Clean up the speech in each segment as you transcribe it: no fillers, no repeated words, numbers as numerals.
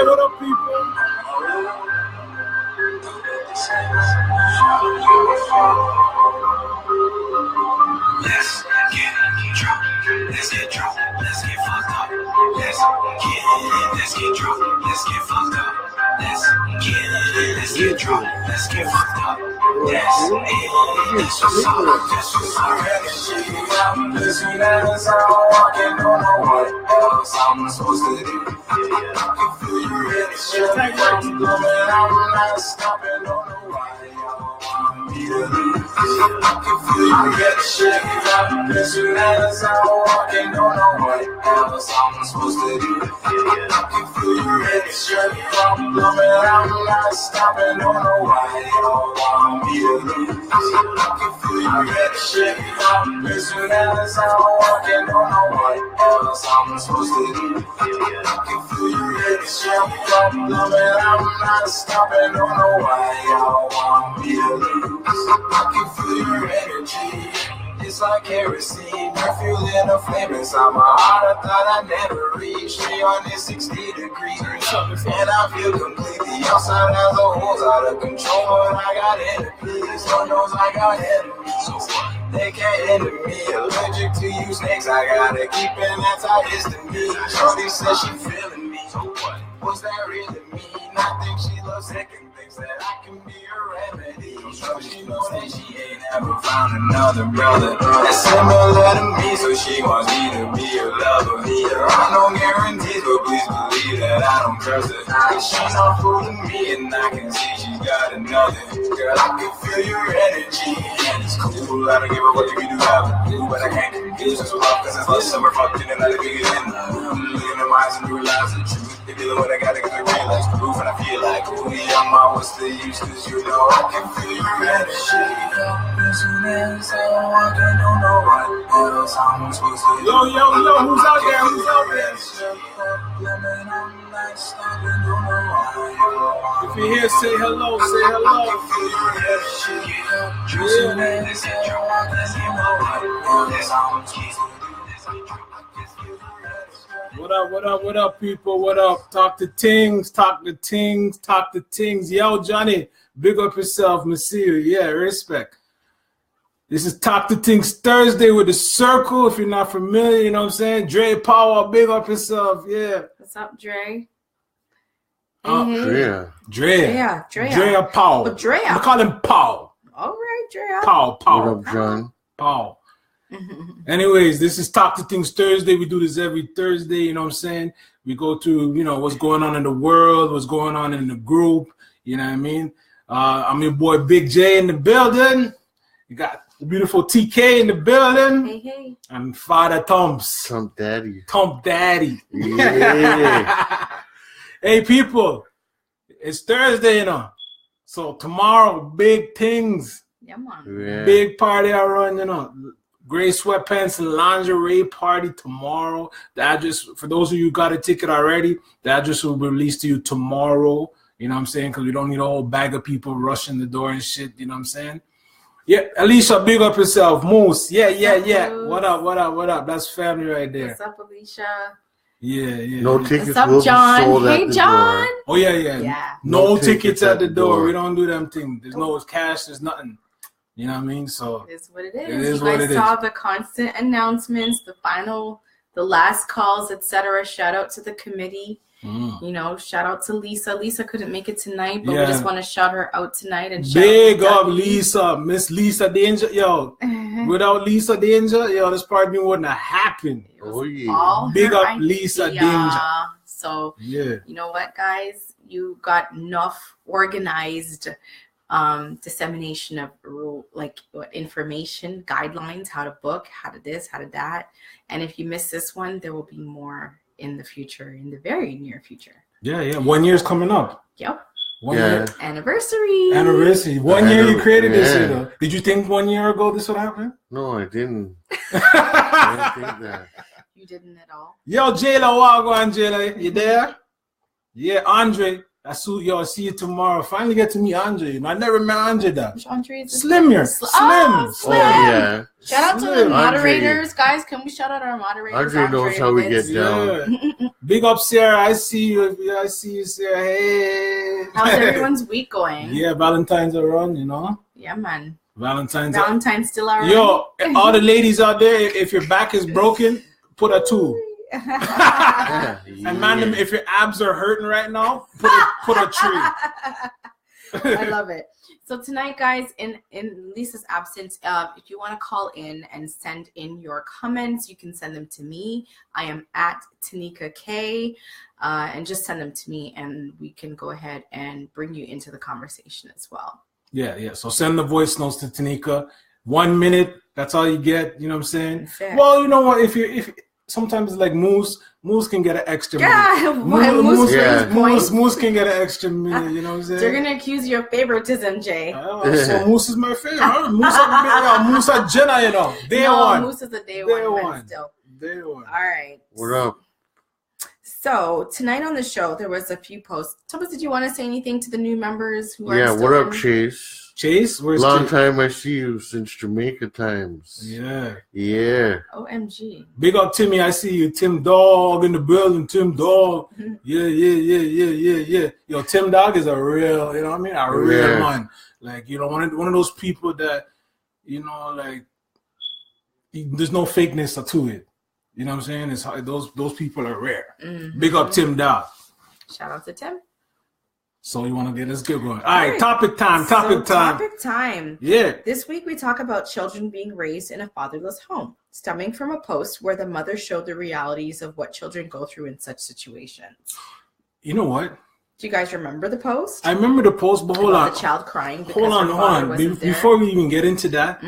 what up, people? Let's get drunk. Let's get drunk. Let's get fucked up. Let's get drunk. Let's get fucked up. Let's get drunk. Let's get fucked up. Let's just listen as I'm walking, don't know what else I'm supposed to do. I can feel you ready, I'm blowing, I'm not stopping, don't know why y'all want me to lose. I can feel you ready, listen as I'm walking, don't know what else I'm supposed to do. I can feel you ready, I'm blowing, I'm not stopping, don't know why y'all want me to lose. I can feel you ready, listen as I'm walking, don't know what else I'm supposed to do. I can feel you ready, I'm blowing, I'm not stopping, don't know why y'all want me to lose. I can feel your energy. It's like kerosene, you're fueling a flame inside my heart. I thought I never reached 360 degrees. And I feel completely outside as a hole's out of control. But I got enemies, Lord knows I got enemies. They can't hinder me, allergic to you snakes. I gotta keep an antihistamine. Shorty says she feeling me. So what? What's that really mean? I think she loves second things that I can be a remedy. So she knows that she ain't ever found another brother that's similar to me. So she wants me to be her lover. There are no guarantees, but please believe that I don't trust her. Cause she's not fooling me, and I can see she's got another. Girl, I can feel your energy, and it's cool. I don't give a fuck if you do have a clue, but I can't confuse us with love. Cause it's last summer fucking and I bigger than look in their eyes and realize the truth. They feel what I gotta, cause I realize the proof, and I feel like, ooh, yeah, ma, what's the use? Cause you know I can feel your energy. As soon as I walk, I don't know what else I'm supposed to do. Yo, who's out there? Who's out there? If you're here, say hello, say hello. What up, people? What up? Talk to Tingz. Yo, Johnny, big up yourself, Monsieur. Yeah, respect. This is Talk to Tingz Thursday with the Circle. If you're not familiar, you know what I'm saying? Dre Power, big up yourself. Yeah. What's up, Dre? Drea Powell. Oh, Drea. I call him Paul. All right, Drea. Paul. What up, John? Paul. Anyways, this is Talk to Tingz Thursday. We do this every Thursday, you know what I'm saying? We go to, what's going on in the world, what's going on in the group, you know what I mean? I'm your boy Big J in the building. You got the beautiful Tkay in the building. Hey. And Fada Tumps. Tump Daddy. Yeah. Hey, people, it's Thursday, So tomorrow, big things. Yeah, man. Yeah. Big party I run, Gray sweatpants and lingerie party tomorrow. The address, for those of you who got a ticket already, the address will be released to you tomorrow. You know what I'm saying? Because we don't need a whole bag of people rushing the door and shit. You know what I'm saying? Yeah, Alicia, big up yourself. Moose. Yeah. What up? That's family right there. What's up, Alicia? Yeah. No tickets. What's up, will John? Be sold Hey, at the John. door. Oh, yeah. Yeah. No tickets at the door. We don't do them things. There's no cash. There's nothing. You know what I mean? So it is what it is. It is you what guys it saw is. the constant announcements, the last calls, etc. Shout out to the committee. Shout out to Lisa. Lisa couldn't make it tonight, but we just want to shout her out tonight and shout big out up Lisa, Miss Lisa Danger. Yo, without Lisa Danger, this party wouldn't have happened. Oh yeah. Big up Lisa Danger. So yeah, you know what, guys? You got enough organized dissemination of information, guidelines, how to book, how to this, how to that. And if you miss this one, there will be more in the future, in the very near future. Yeah. 1 year's coming up. Yep. 1 year. Anniversary. 1 year you created this, Did you think 1 year ago this would happen? No, I didn't. I didn't think that. You didn't at all? Yo, Jayla, Wagwan, Jayla, you there? Yeah, Andre. I'll see you tomorrow. Finally get to meet Andre. You know, I never met Andre that. Which Andre is this? Slim. Oh, Slim. yeah. Shout out to the Slim. moderators, guys. Can we shout out our moderators? Andre knows how we get down. Yeah. Big up, Sarah. I see you. I see you, Sarah. Hey. How's everyone's week going? Yeah, Valentine's are on, you know. Yeah, man. Valentine's still around. Yo, all the ladies out there, if your back is broken, put a 2. Yeah. And man, if your abs are hurting right now, put a 3. I love it. So tonight, guys, in Lisa's absence, if you want to call in and send in your comments, you can send them to me. I am at Tanika K, and just send them to me, and we can go ahead and bring you into the conversation as well. Yeah. So send the voice notes to Tanika. 1 minute. That's all you get. You know what I'm saying? Fair. Well, you know what? If sometimes it's like Moose can get an extra minute. Yeah, Moose can get an extra minute. You know what I'm saying? They're gonna accuse you of favoritism, Jay. So Moose is my favorite. Moose at Jenna, you know. Day one. Moose is a day one. Still. Day one. All right. What up? So tonight on the show, there was a few posts. Thomas, did you want to say anything to the new members who are still what up, Chase? Chase? Where's Long Chase? time I see you since Jamaica times. Yeah. OMG. Big up Timmy, I see you. Tim Dog in the building. Tim Dog. Mm-hmm. Yeah. Yo, Tim Dog is a real, you know what I mean? A real man. Like, you know, one of those people that, you know, like, there's no fakeness to it. You know what I'm saying? It's those people are rare. Mm-hmm. Big up Tim Dog. Shout out to Tim. So you want to get us good going? All right, topic time. Yeah. This week we talk about children being raised in a fatherless home, stemming from a post where the mother showed the realities of what children go through in such situations. You know what? Do you guys remember the post? I remember the post, but hold on. The child crying because hold on. Before we even get into that,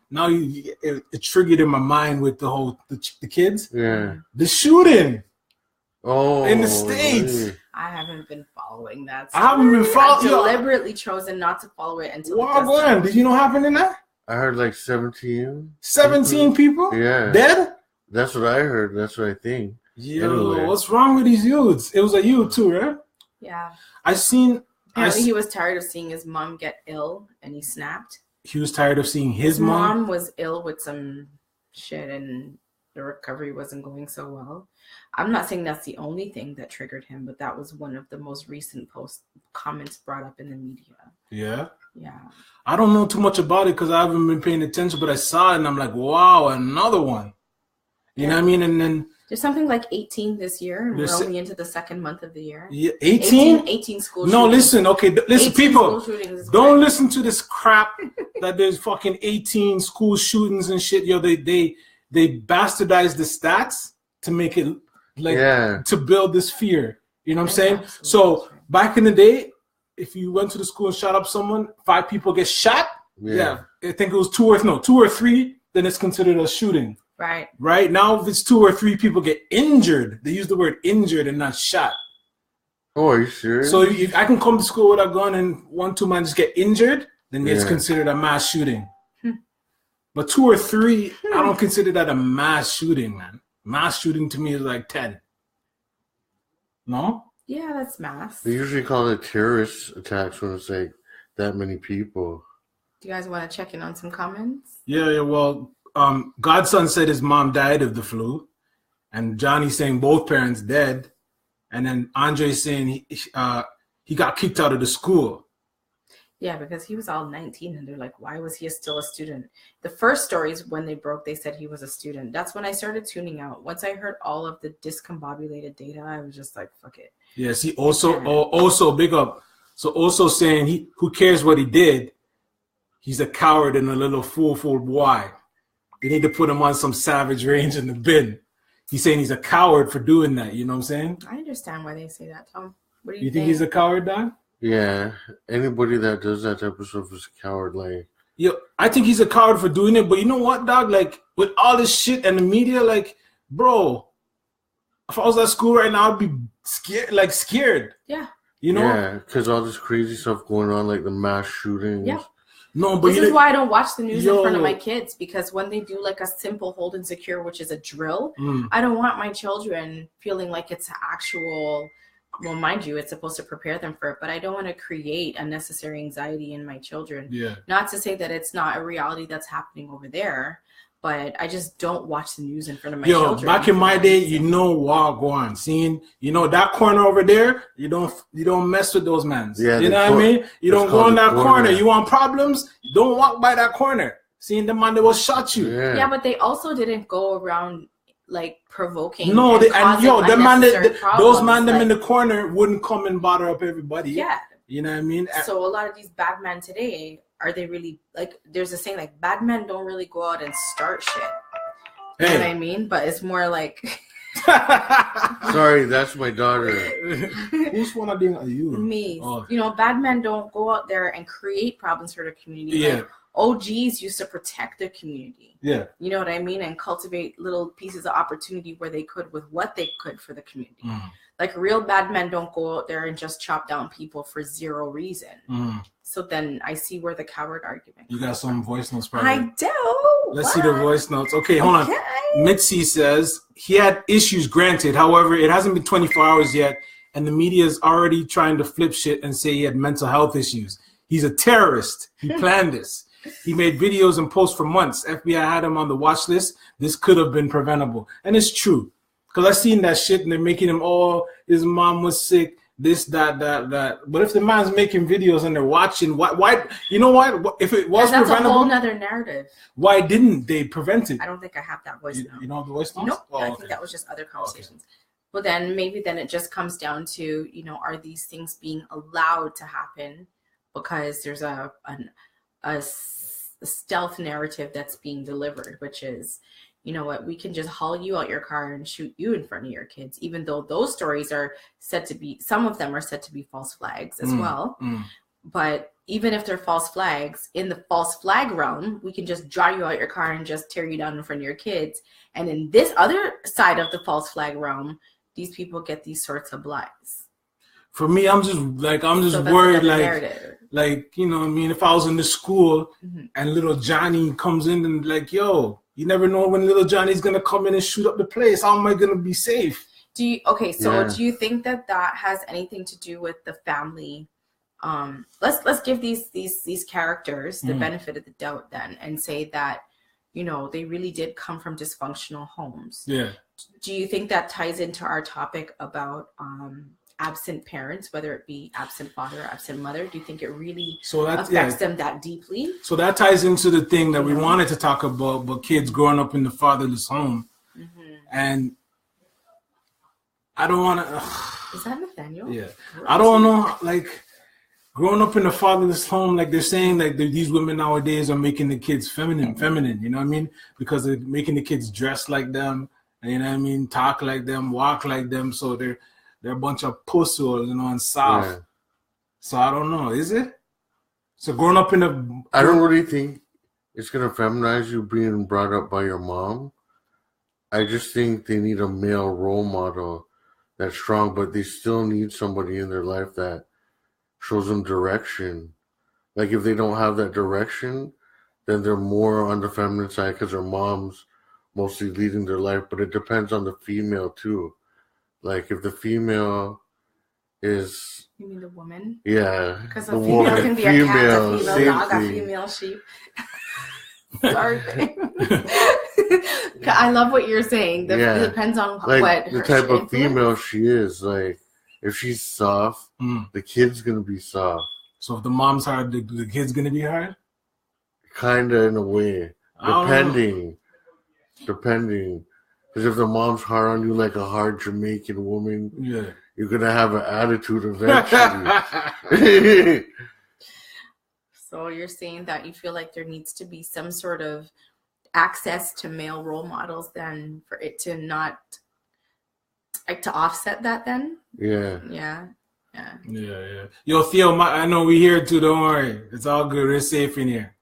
now it triggered in my mind with the kids. Yeah. The shooting. Oh. In the States. Yeah. I haven't been following that. I haven't been following. I've deliberately chosen not to follow it until. Wow, did you know what happened in that? I heard like 17. 17 people? Yeah. Dead? That's what I heard. That's what I think. Yo, anyway. What's wrong with these youths? It was a youth too, right? Yeah. Apparently he was tired of seeing his mom get ill and he snapped. He was tired of seeing his mom was ill with some shit and the recovery wasn't going so well. I'm not saying that's the only thing that triggered him, but that was one of the most recent comments brought up in the media. Yeah? Yeah. I don't know too much about it because I haven't been paying attention, but I saw it and I'm like, wow, another one. You know what I mean? And then there's something like 18 this year, and we're only into the second month of the year. Yeah, 18? 18 school shootings. No, listen, listen, people. Don't listen to this crap that there's fucking 18 school shootings and shit. Yo, they bastardized the stats to make it to build this fear. You know what I'm saying? So back in the day, if you went to the school and shot up someone, 5 people get shot. Yeah. I think it was 2 or 3, then it's considered a shooting. Right now, if it's 2 or 3 people get injured, they use the word injured and not shot. Oh, are you serious? So if I can come to school with a gun and 1-2 men just get injured, then it's considered a mass shooting. But 2 or 3, I don't consider that a mass shooting, man. Mass shooting to me is like 10. No? Yeah, that's mass. They usually call it terrorist attacks when it's like that many people. Do you guys want to check in on some comments? Yeah, well, Godson said his mom died of the flu, and Johnny's saying both parents dead, and then Andre's saying he got kicked out of the school. Yeah, because he was all 19, and they're like, why was he still a student? The first stories, when they broke, they said he was a student. That's when I started tuning out. Once I heard all of the discombobulated data, I was just like, fuck it. Yes, he also big up. So also saying who cares what he did? He's a coward and a little fool boy. They need to put him on some savage range in the bin. He's saying he's a coward for doing that. You know what I'm saying? I understand why they say that, Tom. What do you think he's a coward, Don? Yeah. Anybody that does that type of stuff is a coward. Like, yo, I think he's a coward for doing it. But you know what, dog? Like, with all this shit and the media, like, bro, if I was at school right now, I'd be scared. Yeah. You know? Yeah, because all this crazy stuff going on, like the mass shootings. Yeah. No, but this is why I don't watch the news in front of my kids, because when they do like a simple hold and secure, which is a drill, I don't want my children feeling like it's actual well, mind you, it's supposed to prepare them for it, but I don't want to create unnecessary anxiety in my children. Yeah. Not to say that it's not a reality that's happening over there, but I just don't watch the news in front of my children. Back in my day, you know what go on. Seeing, that corner over there, you don't mess with those mans. Yeah, you know what I mean? You don't go in that corner. You want problems? Don't walk by that corner. Seeing the man, they will shot you. Yeah, but they also didn't go around like provoking. No, those man them like, in the corner wouldn't come and bother up everybody. Yeah. You know what I mean? So a lot of these bad men today, are they really, like, there's a saying, like, bad men don't really go out and start shit. You know what I mean? But it's more like... Sorry, that's my daughter. Who's one of them? Are you? Me. Oh. Bad men don't go out there and create problems for the community. Yeah. Like, OGs used to protect the community. Yeah. You know what I mean? And cultivate little pieces of opportunity where they could with what they could for the community. Like, real bad men don't go out there and just chop down people for zero reason. So then I see where the coward argument. You got some voice notes, probably. I do. Let's see the voice notes. Okay, hold on. Mitzi says he had issues granted. However, it hasn't been 24 hours yet, and the media is already trying to flip shit and say he had mental health issues. He's a terrorist. He planned this. He made videos and posts for months. FBI had him on the watch list. This could have been preventable. And it's true. Because I seen that shit and they're making him, his mom was sick, this, that. But if the man's making videos and they're watching, why you know what? If it was that's preventable, a whole nother narrative. Why didn't they prevent it? I don't think I have that voice note. You know the voice notes? Nope. I think that was just other conversations. Okay. Well, then maybe it just comes down to, are these things being allowed to happen because there's a stealth narrative that's being delivered, which is, you know what, we can just haul you out your car and shoot you in front of your kids, even though those stories are said to be, some of them are said to be false flags as well. But even if they're false flags, in the false flag realm, we can just draw you out your car and just tear you down in front of your kids. And in this other side of the false flag realm, these people get these sorts of lies. For me, I'm just worried, like, you know what I mean? If I was in the school and little Johnny comes in and like, yo, you never know when little Johnny's going to come in and shoot up the place. How am I going to be safe? Do you think that has anything to do with the family? Let's give these characters the benefit of the doubt then and say that, they really did come from dysfunctional homes. Yeah. Do you think that ties into our topic about absent parents, whether it be absent father or absent mother? Do you think it really affects them that deeply? So that ties into the thing that we wanted to talk about, but kids growing up in the fatherless home. And I don't want to... Is that Nathaniel? Yeah. I don't know, like, growing up in the fatherless home, like they're saying like these women nowadays are making the kids feminine, you know what I mean? Because they're making the kids dress like them, you know what I mean? Talk like them, walk like them, so they're a bunch of pussy, and soft. Yeah. So I don't know. Is it? So growing up in a... I don't really think it's going to feminize you being brought up by your mom. I just think they need a male role model that's strong, but they still need somebody in their life that shows them direction. Like if they don't have that direction, then they're more on the feminine side because their mom's mostly leading their life. But it depends on the female too. Like if the female is... You mean the woman? Yeah. Because a female can be a cat, a female dog, a female sheep. Sorry. I love what you're saying. It depends on what the type of female she is. Like if she's soft, the kid's going to be soft. So if the mom's hard, the kid's going to be hard? Kind of in a way. Depending. Because if the mom's hard on you like a hard Jamaican woman, you're going to have an attitude eventually. So you're saying that you feel like there needs to be some sort of access to male role models then for it to not, like to offset that then? Yeah. Yo, Theo, I know we here too, don't worry. It's all good. We're safe in here.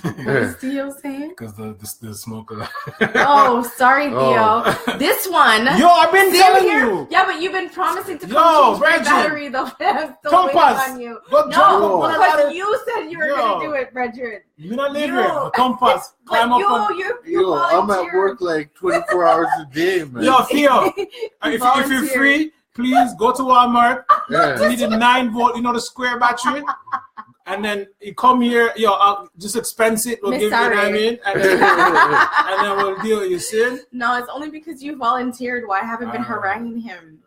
What is Theo saying? Because the smoker. Oh, sorry, Theo. This one. Yo, I've been telling you. Yeah, but you've been promising to come change my battery though. I'm still waiting on you. No, because you said you were going to do it, Brethren. You're not living here. Compass. Climb up on... I'm at work like 24 hours a day, man. Yo, Theo, if you're free, please go to Walmart. Yeah. You need a 9-volt, you know, the square battery. And then you come here, I'll just expense it. We'll give you, you know what I mean? And then we'll deal, you see? No, it's only because you volunteered. Why I haven't been haranguing him?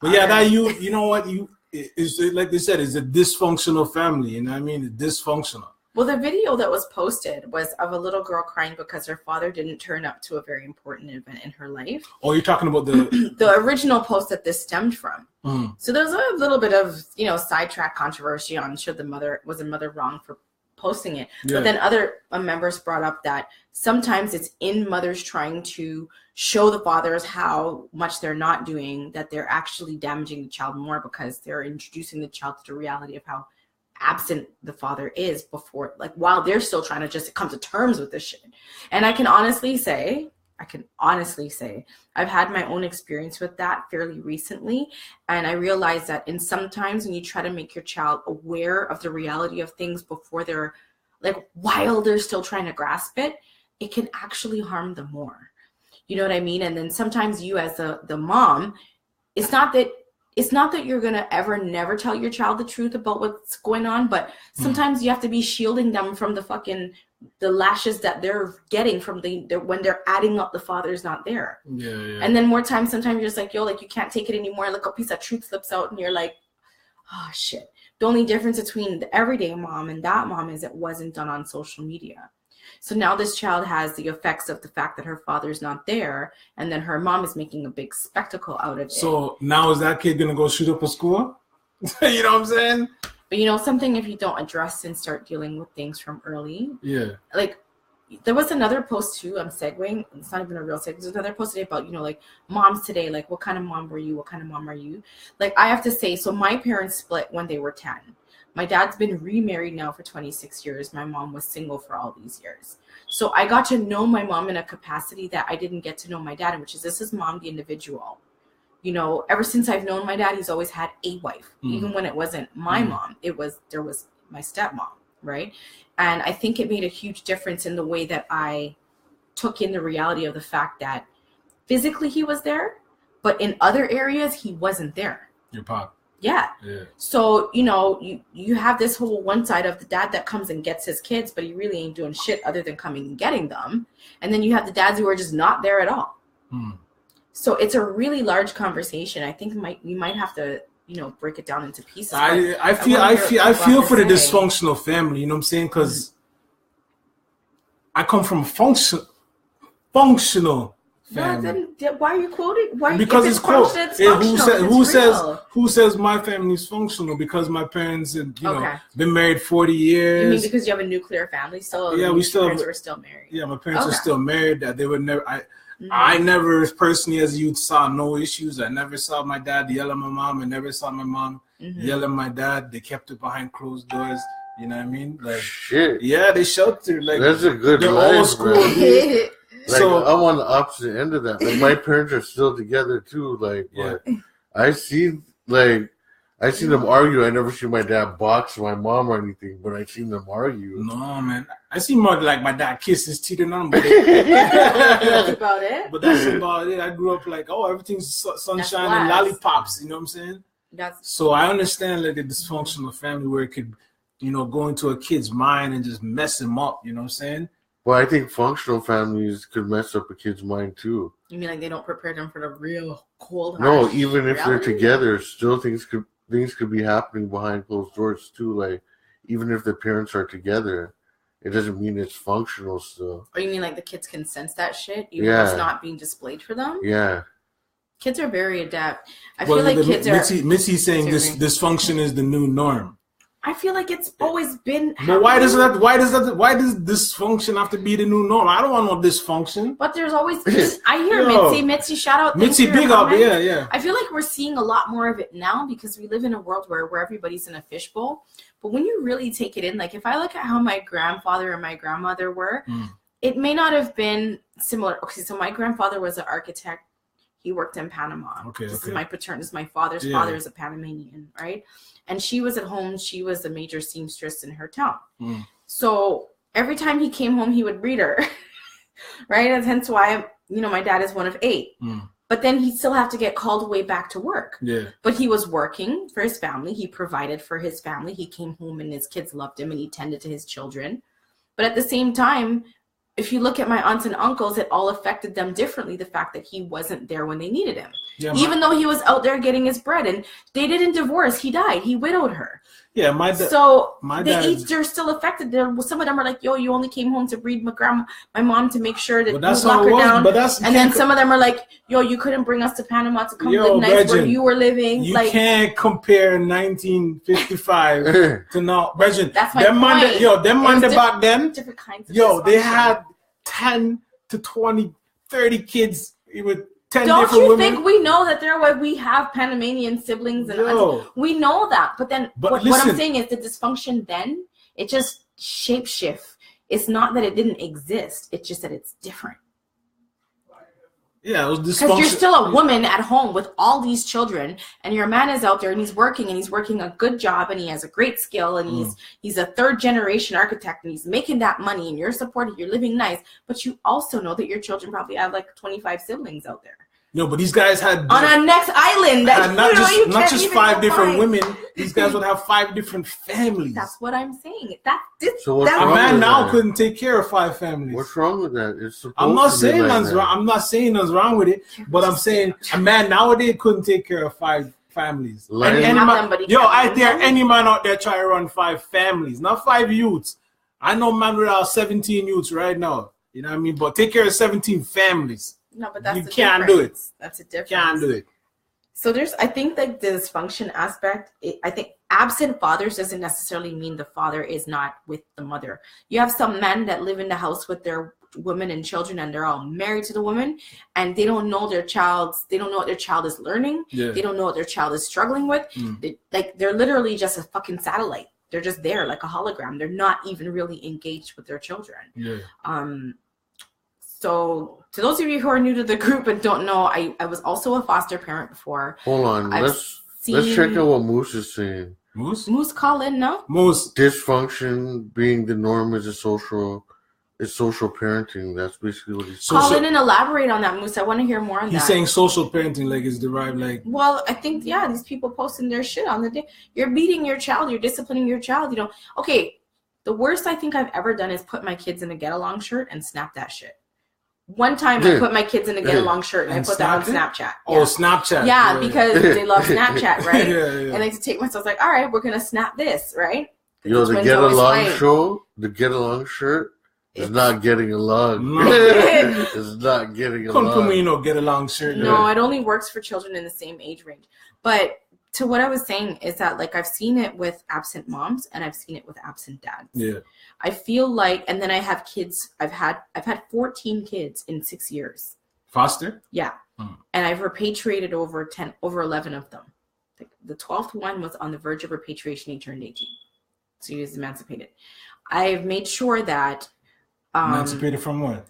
But yeah, that you know what? It's like they said, it's a dysfunctional family. You know what I mean? It's dysfunctional. Well, the video that was posted was of a little girl crying because her father didn't turn up to a very important event in her life. Oh, you're talking about the original post that this stemmed from. So there's a little bit of, sidetrack controversy on was the mother wrong for posting it. Yeah. But then other members brought up that sometimes it's in mothers trying to show the fathers how much they're not doing, that they're actually damaging the child more because they're introducing the child to the reality of how absent the father is before, like, while they're still trying to just come to terms with this shit. And I can honestly say I've had my own experience with that fairly recently, and I realized that sometimes when you try to make your child aware of the reality of things before they're while they're still trying to grasp it, it can actually harm them more. You know what I mean? And then sometimes you as the mom, it's not that you're going to never tell your child the truth about what's going on, but sometimes you have to be shielding them from the lashes that they're getting from when they're adding up the father's not there. Yeah. And then sometimes you're just like, yo, you can't take it anymore. Like a piece of truth slips out and you're like, oh shit. The only difference between the everyday mom and that mom is it wasn't done on social media. So now this child has the effects of the fact that her father's not there, and then her mom is making a big spectacle out of it. So now is that kid going to go shoot up a school? You know what I'm saying? But something, if you don't address and start dealing with things from early. Yeah. There was another post too, I'm segueing. It's not even a real segue. There's another post today about, moms today, what kind of mom were you? What kind of mom are you? I have to say, so my parents split when they were 10. My dad's been remarried now for 26 years. My mom was single for all these years. So I got to know my mom in a capacity that I didn't get to know my dad, which is this is mom, the individual. Ever since I've known my dad, he's always had a wife. Even when it wasn't my mom, there was my stepmom, right? And I think it made a huge difference in the way that I took in the reality of the fact that physically he was there, but in other areas he wasn't there. Your pop. Yeah. So, you have this whole one side of the dad that comes and gets his kids, but he really ain't doing shit other than coming and getting them. And then you have the dads who are just not there at all. So it's a really large conversation. I think we might have to, break it down into pieces. I feel for the dysfunctional family, you know what I'm saying? Because I come from a functional family. No, then why are you quoting? Because it's quote. Who says my family is functional? Because my parents have, been married 40 years. You mean because you have a nuclear family? So yeah, we were still married. Yeah, my parents are still married. That they would never. I never personally, as a youth, saw no issues. I never saw my dad yell at my mom. I never saw my mom yell at my dad. They kept it behind closed doors. You know what I mean? Shit. Yeah, they sheltered. That's a good life, old school. So I'm on the opposite end of that. My parents are still together too. But I see them argue. I never see my dad box my mom or anything, but I seen them argue. No, man. I see more my dad kiss his teeth and nothing. That's about it. But that's about it. I grew up everything's sunshine and lollipops. You know what I'm saying? So I understand a dysfunctional family where it could, go into a kid's mind and just mess him up. You know what I'm saying? Well, I think functional families could mess up a kid's mind too. You mean they don't prepare them for the real cold? No, even if they're together, still things could be happening behind closed doors too. Even if the parents are together, it doesn't mean it's functional still. Or you mean the kids can sense that shit, even though it's not being displayed for them? Yeah. Kids are very adept. I feel like kids are. Missy's saying dysfunction is the new norm. I feel like it's always been. But why does dysfunction have to be the new norm? I don't want no dysfunction. But there's always. I hear Mitzi, shout out. Mitzi, big up, yeah. I feel like we're seeing a lot more of it now because we live in a world where everybody's in a fishbowl. But when you really take it in, if I look at how my grandfather and my grandmother were, it may not have been similar. Okay, so my grandfather was an architect. He worked in Panama. This is my father's father is a Panamanian, right? And she was at home. She was a major seamstress in her town. So every time he came home, he would read her, right? And hence why, my dad is one of 8. But then he'd still have to get called away back to work. Yeah. But he was working for his family. He provided for his family. He came home and his kids loved him and he tended to his children. But at the same time, if you look at my aunts and uncles, it all affected them differently. The fact that he wasn't there when they needed him. Yeah, even though he was out there getting his bread, and they didn't divorce. He died. He widowed her. Yeah, they're still affected. Some of them are like, "Yo, you only came home to breed my mom to make sure that you lock her down." And then some of them are like, "Yo, you couldn't bring us to Panama to come live nice where you were living." You can't compare 1955 to now, Regin. That's my point. Them man back then. Different kinds of they had 10 to 20, 30 kids with 10 Don't different you women. think we know that we have Panamanian siblings and we know that, but then what I'm saying is the dysfunction then it just shapeshift. It's not that it didn't exist; it's just that it's different. Yeah, it was dysfunction. Because you're still a woman at home with all these children, and your man is out there and he's working a good job and he has a great skill and he's a third generation architect and he's making that money and you're supported, you're living nice, but you also know that your children probably have like 25 siblings out there. No, but these guys had on a next island that not just 5 different women. These guys would have 5 different families. That's what I'm saying. A man now couldn't take care of 5 families. What's wrong with that? I'm not saying nothing's wrong. I'm not saying nothing's wrong with it, but I'm saying a man nowadays couldn't take care of 5 families. Any man out there try to run 5 families, not 5 youths. I know man without 17 youths right now. You know what I mean? But take care of 17 families. No, but that's you can't do it. That's a difference. Can't do it. So I think like the dysfunction aspect. I think absent fathers doesn't necessarily mean the father is not with the mother. You have some men that live in the house with their women and children, and they're all married to the woman, and they don't know their child. They don't know what their child is learning. Yeah. They don't know what their child is struggling with. They're literally just a fucking satellite. They're just there like a hologram. They're not even really engaged with their children. Yeah. So to those of you who are new to the group and don't know, I was also a foster parent before. Hold on. Let's check out what Moose is saying. Moose call in, no? Moose. Dysfunction being the norm is social parenting. That's basically what he's saying. Call in and elaborate on that, Moose. I want to hear more on that. He's saying social parenting like it's derived like... Well, I think, these people posting their shit on the day. You're beating your child. You're disciplining your child. Okay, the worst I think I've ever done is put my kids in a get-along shirt and snap that shit. One time I put my kids in a get-along shirt and I put that on Snapchat. Yeah. Oh, Snapchat. Yeah, because they love Snapchat, right? And I take myself like, all right, we're going to snap this, right? The get-along shirt is not getting along. It's not getting along. Don't put me in get-along shirt. No, it only works for children in the same age range. But to what I was saying is that, like, I've seen it with absent moms and I've seen it with absent dads. Yeah. I feel like, and then I have kids. I've had 14 kids in 6 years. Foster? Yeah. And I've repatriated over 11 of them. The 12th one was on the verge of repatriation. He turned 18. So he was emancipated. I've made sure that... emancipated from what?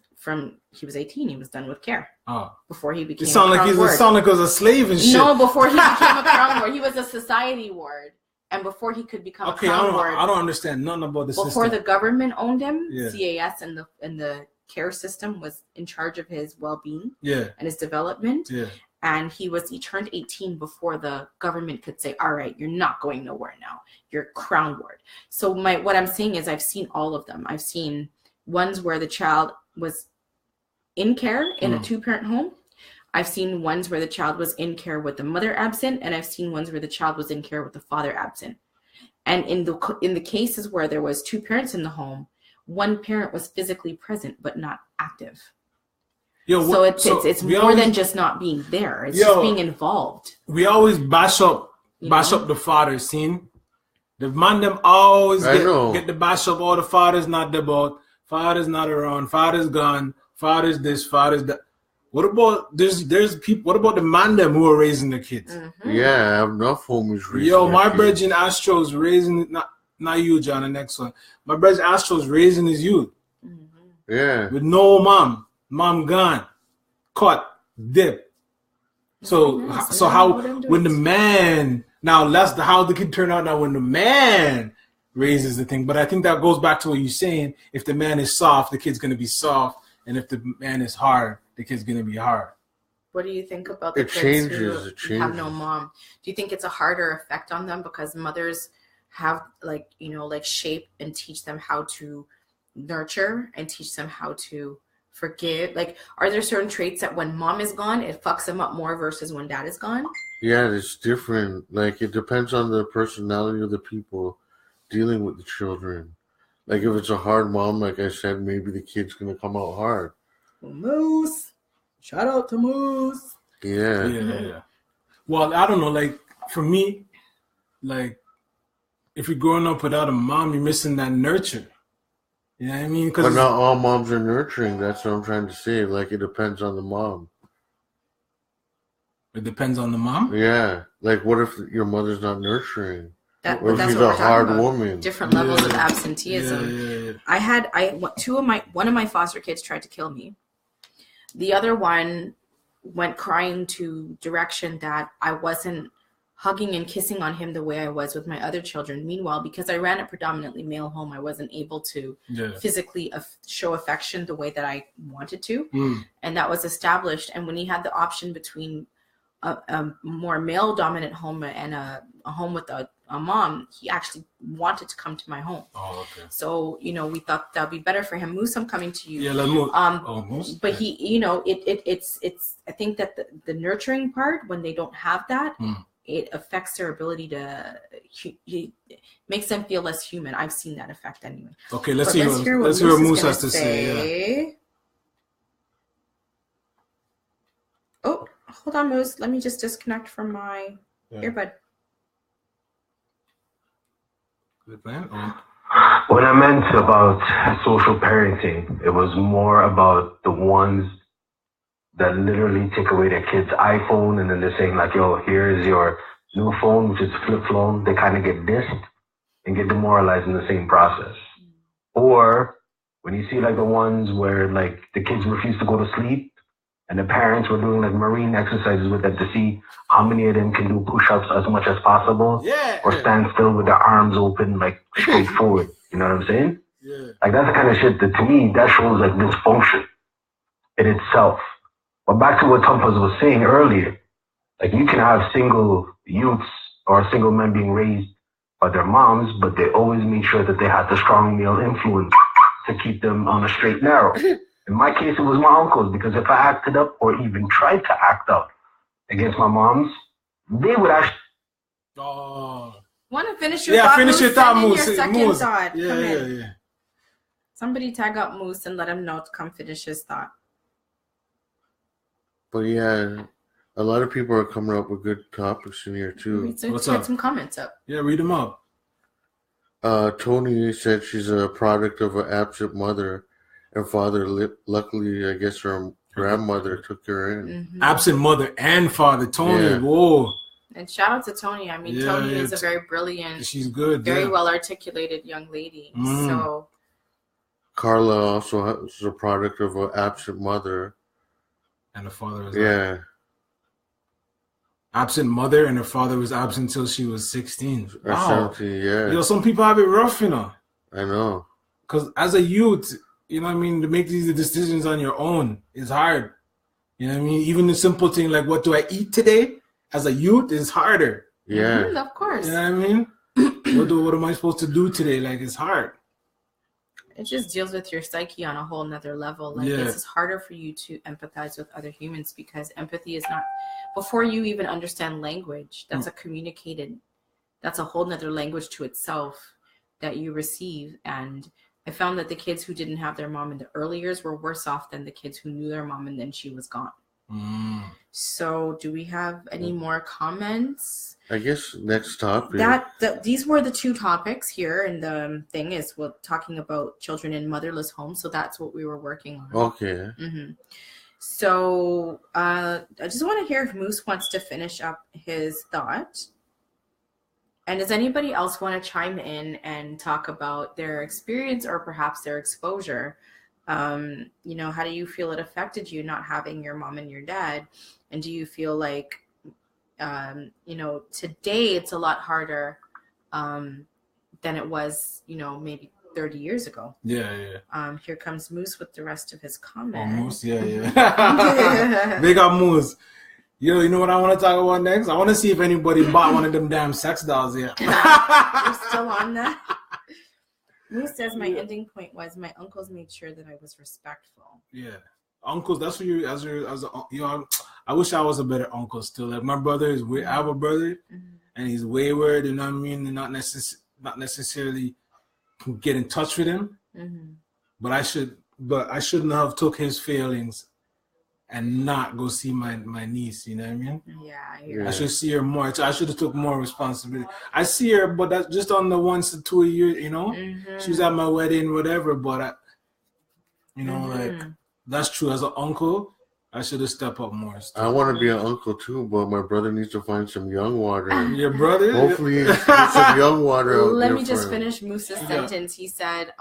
He was 18. He was done with care. Oh. Before he became it sounded like he was a slave and shit. No, before he became a crown ward. He was a society ward. And before he could become a crown ward. I don't understand nothing about the system. Before the government owned him, CAS and the care system was in charge of his well-being and his development. Yeah. And he turned 18 before the government could say, all right, you're not going nowhere now. You're crown ward. So what I'm saying is I've seen all of them. I've seen ones where the child was in care in a 2-parent home. I've seen ones where the child was in care with the mother absent, and I've seen ones where the child was in care with the father absent. And in the cases where there was 2 parents in the home, one parent was physically present but not active. So it's more than just not being there. It's just being involved. We always bash up the fathers. Scene. The man them always get the bash up. All the fathers not there, but fathers not around. Fathers gone. Fathers this. Fathers that. What about there's people? What about the man them who are raising the kids? Mm-hmm. Yeah, I have enough homies raising. My brother Astro's raising not you, John. The next one, my brother Astro's raising his youth. Mm-hmm. Yeah, with no mom gone, caught, dip. So how when the man now how the kid turn out now when the man raises the thing? But I think that goes back to what you're saying. If the man is soft, the kid's gonna be soft, and if the man is hard, the kid's gonna be hard. What do you think about the kids who have no mom? Do you think it's a harder effect on them because mothers have like shape and teach them how to nurture and teach them how to forgive? Like, are there certain traits that when mom is gone, it fucks them up more versus when dad is gone? Yeah, it's different. Like, it depends on the personality of the people dealing with the children. Like, if it's a hard mom, like I said, maybe the kid's gonna come out hard. Moose. Shout out to Moose. Yeah. Well, I don't know. Like, for me, like, if you're growing up without a mom, you're missing that nurture. You know what I mean? But not all moms are nurturing. That's what I'm trying to say. Like, it depends on the mom. It depends on the mom? Yeah. Like, what if your mother's not nurturing? Or if she's a hard woman? Different levels of absenteeism. Yeah. One of my foster kids tried to kill me. The other one went crying to direction that I wasn't hugging and kissing on him the way I was with my other children. Meanwhile, because I ran a predominantly male home, I wasn't able to physically show affection the way that I wanted to. And that was established. And when he had the option between a more male dominant home and a home with a mom, he actually wanted to come to my home. Oh, okay. So, we thought that'd be better for him. Moose, I'm coming to you. Yeah, let Moose. Moose. But he, it's I think that the nurturing part, when they don't have that, it affects their ability to, it makes them feel less human. I've seen that effect anyway. Okay, let's hear what Moose has to say. Yeah. Oh, hold on, Moose. Let me just disconnect from my earbud. When I meant about social parenting, it was more about the ones that literally take away their kid's iPhone and then they're saying like, yo, here's your new phone, which is flip phone. They kind of get dissed and get demoralized in the same process. Or when you see like the ones where like the kids refuse to go to sleep and the parents were doing like marine exercises with them to see how many of them can do push-ups as much as possible or stand still with their arms open, like straight forward. You know what I'm saying? Yeah. Like that's the kind of shit that to me, that shows like dysfunction in itself. But back to what Tumpas was saying earlier, like you can have single youths or single men being raised by their moms, but they always make sure that they had the strong male influence to keep them on a straight and narrow. In my case, it was my uncles, because if I acted up or even tried to act up against my moms, they would actually... Want to finish your thought? Yeah, finish your thought, Moose. Your second thought. Yeah. Somebody tag up Moose and let him know to come finish his thought. But yeah, a lot of people are coming up with good topics in here too. Let's get some comments up. Yeah, read them up. Tony said she's a product of an absent mother and father. Luckily, I guess her grandmother took her in. Mm-hmm. Absent mother and father. Tony, whoa. And shout out to Tony. I mean, Tony is a very brilliant, she's good, very well articulated young lady. So Carla also is a product of an absent mother. And her father was absent mother, and her father was absent until she was 16. Wow. 17, yeah. Some people have it rough, I know. Because as a youth, to make these decisions on your own is hard. You know what I mean? Even the simple thing like, what do I eat today? As a youth is harder. Yeah. Mm-hmm, of course. You know what I mean? what am I supposed to do today? Like, it's hard. It just deals with your psyche on a whole nother level. Like it's just harder for you to empathize with other humans because empathy is not, before you even understand language, that's that's a whole nother language to itself that you receive. And I found that the kids who didn't have their mom in the early years were worse off than the kids who knew their mom and then she was gone. So do we have any more comments? I guess next topic. These were the two topics here, and the thing is we're talking about children in motherless homes, so that's what we were working on. Okay. Mm-hmm. So I just want to hear if Moose wants to finish up his thought. And does anybody else want to chime in and talk about their experience or perhaps their exposure? How do you feel it affected you not having your mom and your dad? And do you feel like, today it's a lot harder than it was, maybe 30 years ago. Yeah. Here comes Moose with the rest of his Oh, comments. Moose, yeah. Big up Moose. Yo, you know what I want to talk about next? I want to see if anybody bought one of them damn sex dolls yet. You're still on that? Moose says my ending point was my uncles made sure that I was respectful. Yeah. Uncles, that's what you know, I wish I was a better uncle still. Like my brother is I have a brother and he's wayward, you know what I mean? And not necessarily can get in touch with him. But I shouldn't have took his failings and not go see my niece, you know what I mean? Yeah, I should see her more. I should have took more responsibility. I see her, but that's just on the once or 2 a year, you know? She was at my wedding, whatever, but like that's true. As an uncle, I should have stepped up more. I want to be an uncle too, but my brother needs to find some young water. Your brother? Hopefully, get some young water. Let me just finish Moose's sentence. He said,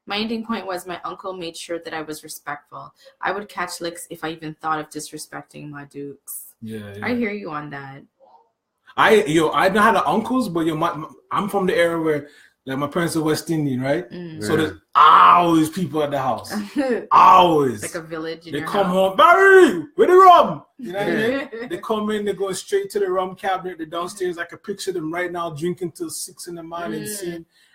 my ending point was my uncle made sure that I was respectful. I would catch licks if I even thought of disrespecting my dukes. Yeah. I hear you on that. I don't have the uncles, but I'm from the era where like my parents are West Indian, right? So there's always people at the house. Always. Like a village. They come home, Barry, where the rum? You know what I mean? They come in, they're going straight to the rum cabinet, they're downstairs. I can picture them right now drinking till 6 in the morning,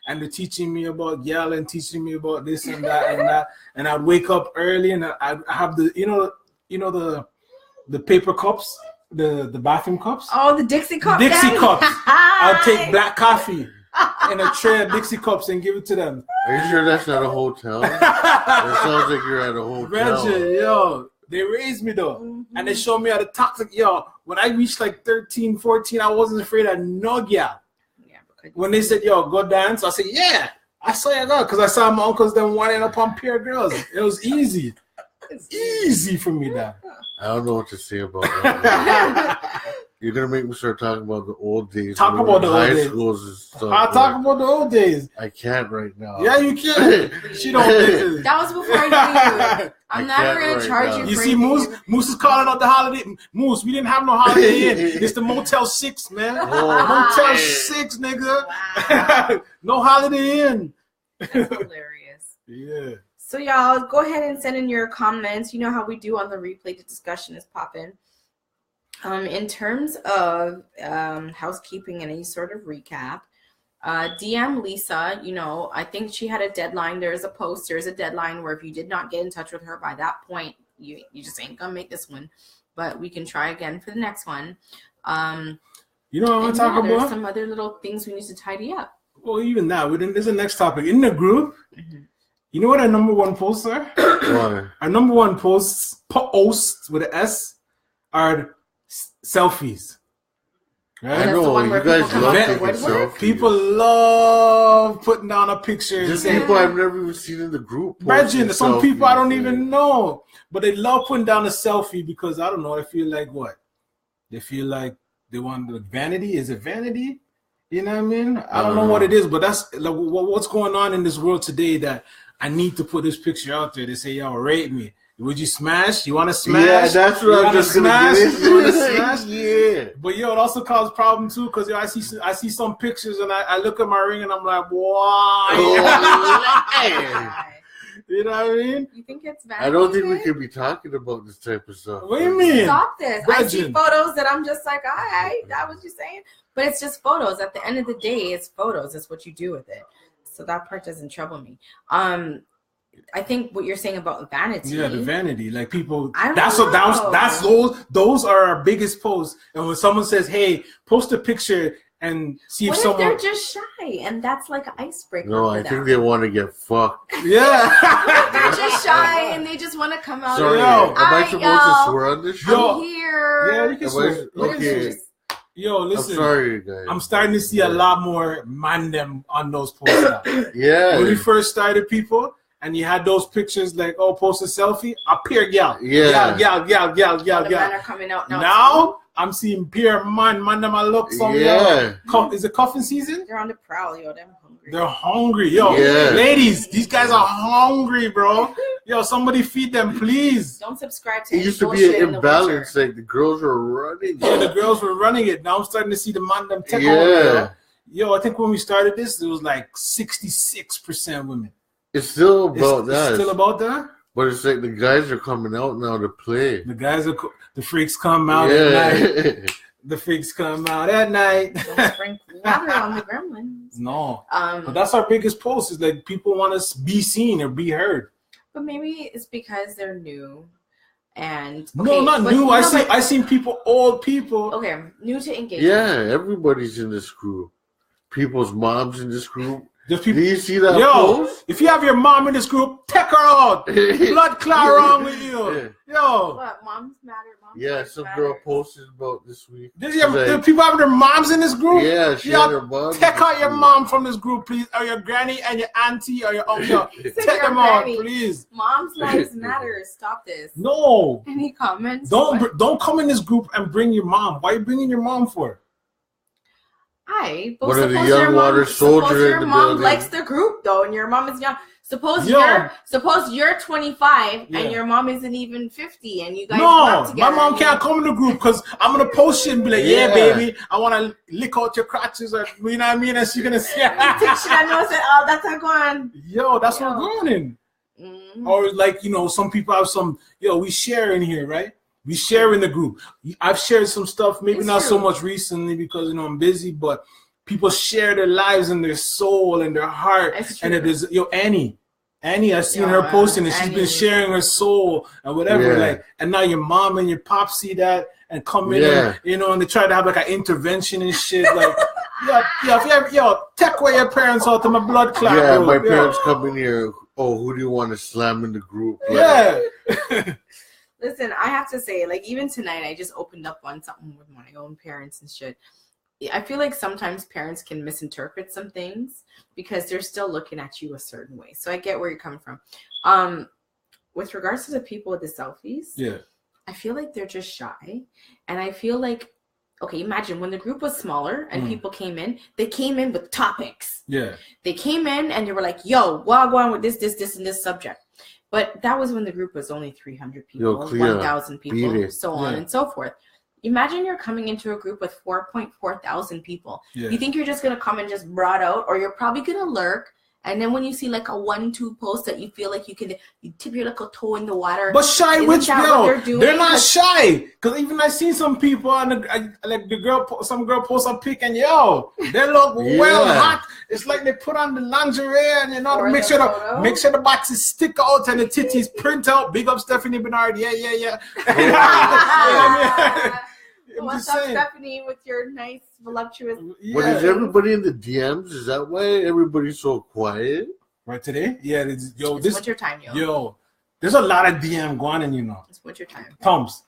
and they're teaching me about yell and teaching me about this and that and that. And I'd wake up early and I have the the paper cups, the bathroom cups. Oh, the Dixie cups. Dixie cups. I'll take black coffee in a tray of Dixie cups and give it to them. Are you sure that's not a hotel? That sounds like you're at a hotel. Reggie, yo, they raised me though. And they showed me how to toxic. Yo, when I reached like 13, 14, I wasn't afraid of no girl. When they said, yo, go dance, I said, yeah, I saw you go. Because I saw my uncles then winding up on pure girls. It was easy. It's easy for me now. I don't know what to say about that. You're going to make me start talking about the old days. Talk about the old days. High schools and stuff. I'll talk about the old days. I can't right now. Yeah, you can. She don't listen. That was before I knew you. I'm never going to charge you You for see, Moose is calling out the Holiday. Moose, we didn't have no Holiday Inn. It's the Motel 6, man. Motel 6, nigga. Wow. No Holiday Inn. That's hilarious. Yeah. So, y'all, go ahead and send in your comments. You know how we do on the replay. The discussion is popping. In terms of housekeeping and any sort of recap, DM Lisa, you know, I think she had a deadline. There's a deadline where if you did not get in touch with her by that point, you just ain't gonna make this one. But we can try again for the next one. You know what I'm talking about? There's some other little things we need to tidy up. Well, even that, there's the next topic. In the group, you know what our number one posts are? What? Our number one posts with an S are selfies. Right? I know, you guys love taking selfies. People love putting down a picture. Just people I've never even seen in the group. Imagine, some people I don't even know, but they love putting down a selfie because, I don't know, I feel like what? They feel like they want the vanity. Is it vanity? You know what I mean? I don't know what it is, but that's like what's going on in this world today that I need to put this picture out there. They say, yo, rate me. Would you smash? You want to smash? Yeah, that's what I'm just smash. You want to smash? Yeah. But yo, it also causes problem too because I see some pictures and I look at my ring and I'm like, why? You know what I mean? You think it's vanity? I don't think we can be talking about this type of stuff. What do you mean? Stop this. Legend. I see photos that I'm just like, all right, that was you saying. But it's just photos. At the end of the day, it's photos. It's what you do with it. So that part doesn't trouble me. I think what you're saying about vanity. Yeah, the vanity. Like people, those are our biggest posts. And when someone says, hey, post a picture and see if someone. They're just shy and that's like an icebreaker. No, I think they want to get fucked. Yeah. They're just shy and they just want to come out. Sorry, am I supposed to swear on this show? I'm here. Yeah, you can swear. Okay. Yo, listen. I'm sorry, you guys. I'm starting to see a lot more man them on those posts now. Yeah. When we first started, people, and you had those pictures like, oh, post a selfie, a peer gal. Yeah. Gal. The men are coming out now. Now I'm seeing peer man them a look some. Yeah. Is it cuffing season? They're on the prowl, yo. They're hungry. They're hungry, yo. Yeah. Ladies, these guys are hungry, bro. Yo, somebody feed them, please. Don't subscribe to it. Used to be an imbalance. Like the girls were running. Yeah, the girls were running it. Now I'm starting to see the man them take over. Yeah. Yo, I think when we started this, it was like 66% women. It's still about that. It's still about that? But it's like the guys are coming out now to play. The freaks come out at night. The freaks come out at night. Don't sprinkle water on the gremlins. No. But that's our biggest post is like people want to be seen or be heard. But maybe it's because they're new. And no, not new. I seen people, old people. Okay, new to engagement. Yeah, everybody's in this group. People's moms in this group. There's people. Do you see that post? If you have your mom in this group, take her out. Blood clot wrong with you. Yo. What? Moms matter. Some girl posted about this week. Do people have their moms in this group? Yeah, she had her mom. Take out your mom from this group, please. Or your granny and your auntie or your uncle. Take them out, please. Mom's lives matter. Stop this. No. Any comments? Don't come in this group and bring your mom. Why are you bringing your mom for? One of the young water soldiers. Your mom likes the group though, and your mom is young. Suppose you're 25 and your mom isn't even 50, and you guys work together. My mom can't come in the group because I'm gonna post shit and be like, "Yeah, baby, I want to lick out your crotches," or you know what I mean? And she's gonna say, "I know." Said, "Oh, that's not going." Yo, that's what we're going in. Or like some people have some. We share in here, right? We share in the group. I've shared some stuff, maybe not so much recently because I'm busy, but people share their lives and their soul and their heart. And it is Annie, I've seen her posting and she's been sharing her soul and whatever. Like, and now your mom and your pop see that and come in and, and they try to have like an intervention and shit. Like, take away your parents out of my blood clot. Yeah, my parents come in here. Oh, who do you want to slam in the group? Yeah. Listen, I have to say, like, even tonight, I just opened up on something with my own parents and shit. I feel like sometimes parents can misinterpret some things because they're still looking at you a certain way. So I get where you're coming from. With regards to the people with the selfies, I feel like they're just shy. And I feel like, okay, imagine when the group was smaller and people came in, they came in with topics. Yeah. They came in and they were like, yo, what going on with this, and this subject. But that was when the group was only 300 people, 1,000 people, so on and so forth. Imagine you're coming into a group with 4.4 thousand people. Yeah. You think you're just going to come and just broad out, or you're probably going to lurk. And then when you see like a 1-2 post that you feel like you tip your little toe in the water. But shy witch, they're not shy. Because even I seen some people on some girl post a pic and they look well hot. It's like they put on the lingerie and make sure the boxes stick out and the titties print out. Big up Stephanie Bernard. Yeah. What's up, Stephanie, with your nice, voluptuous... But is everybody in the DMs? Is that why everybody's so quiet? Right today? Yeah. It's winter time, Yo, there's a lot of DM going on, It's winter time. Tumps.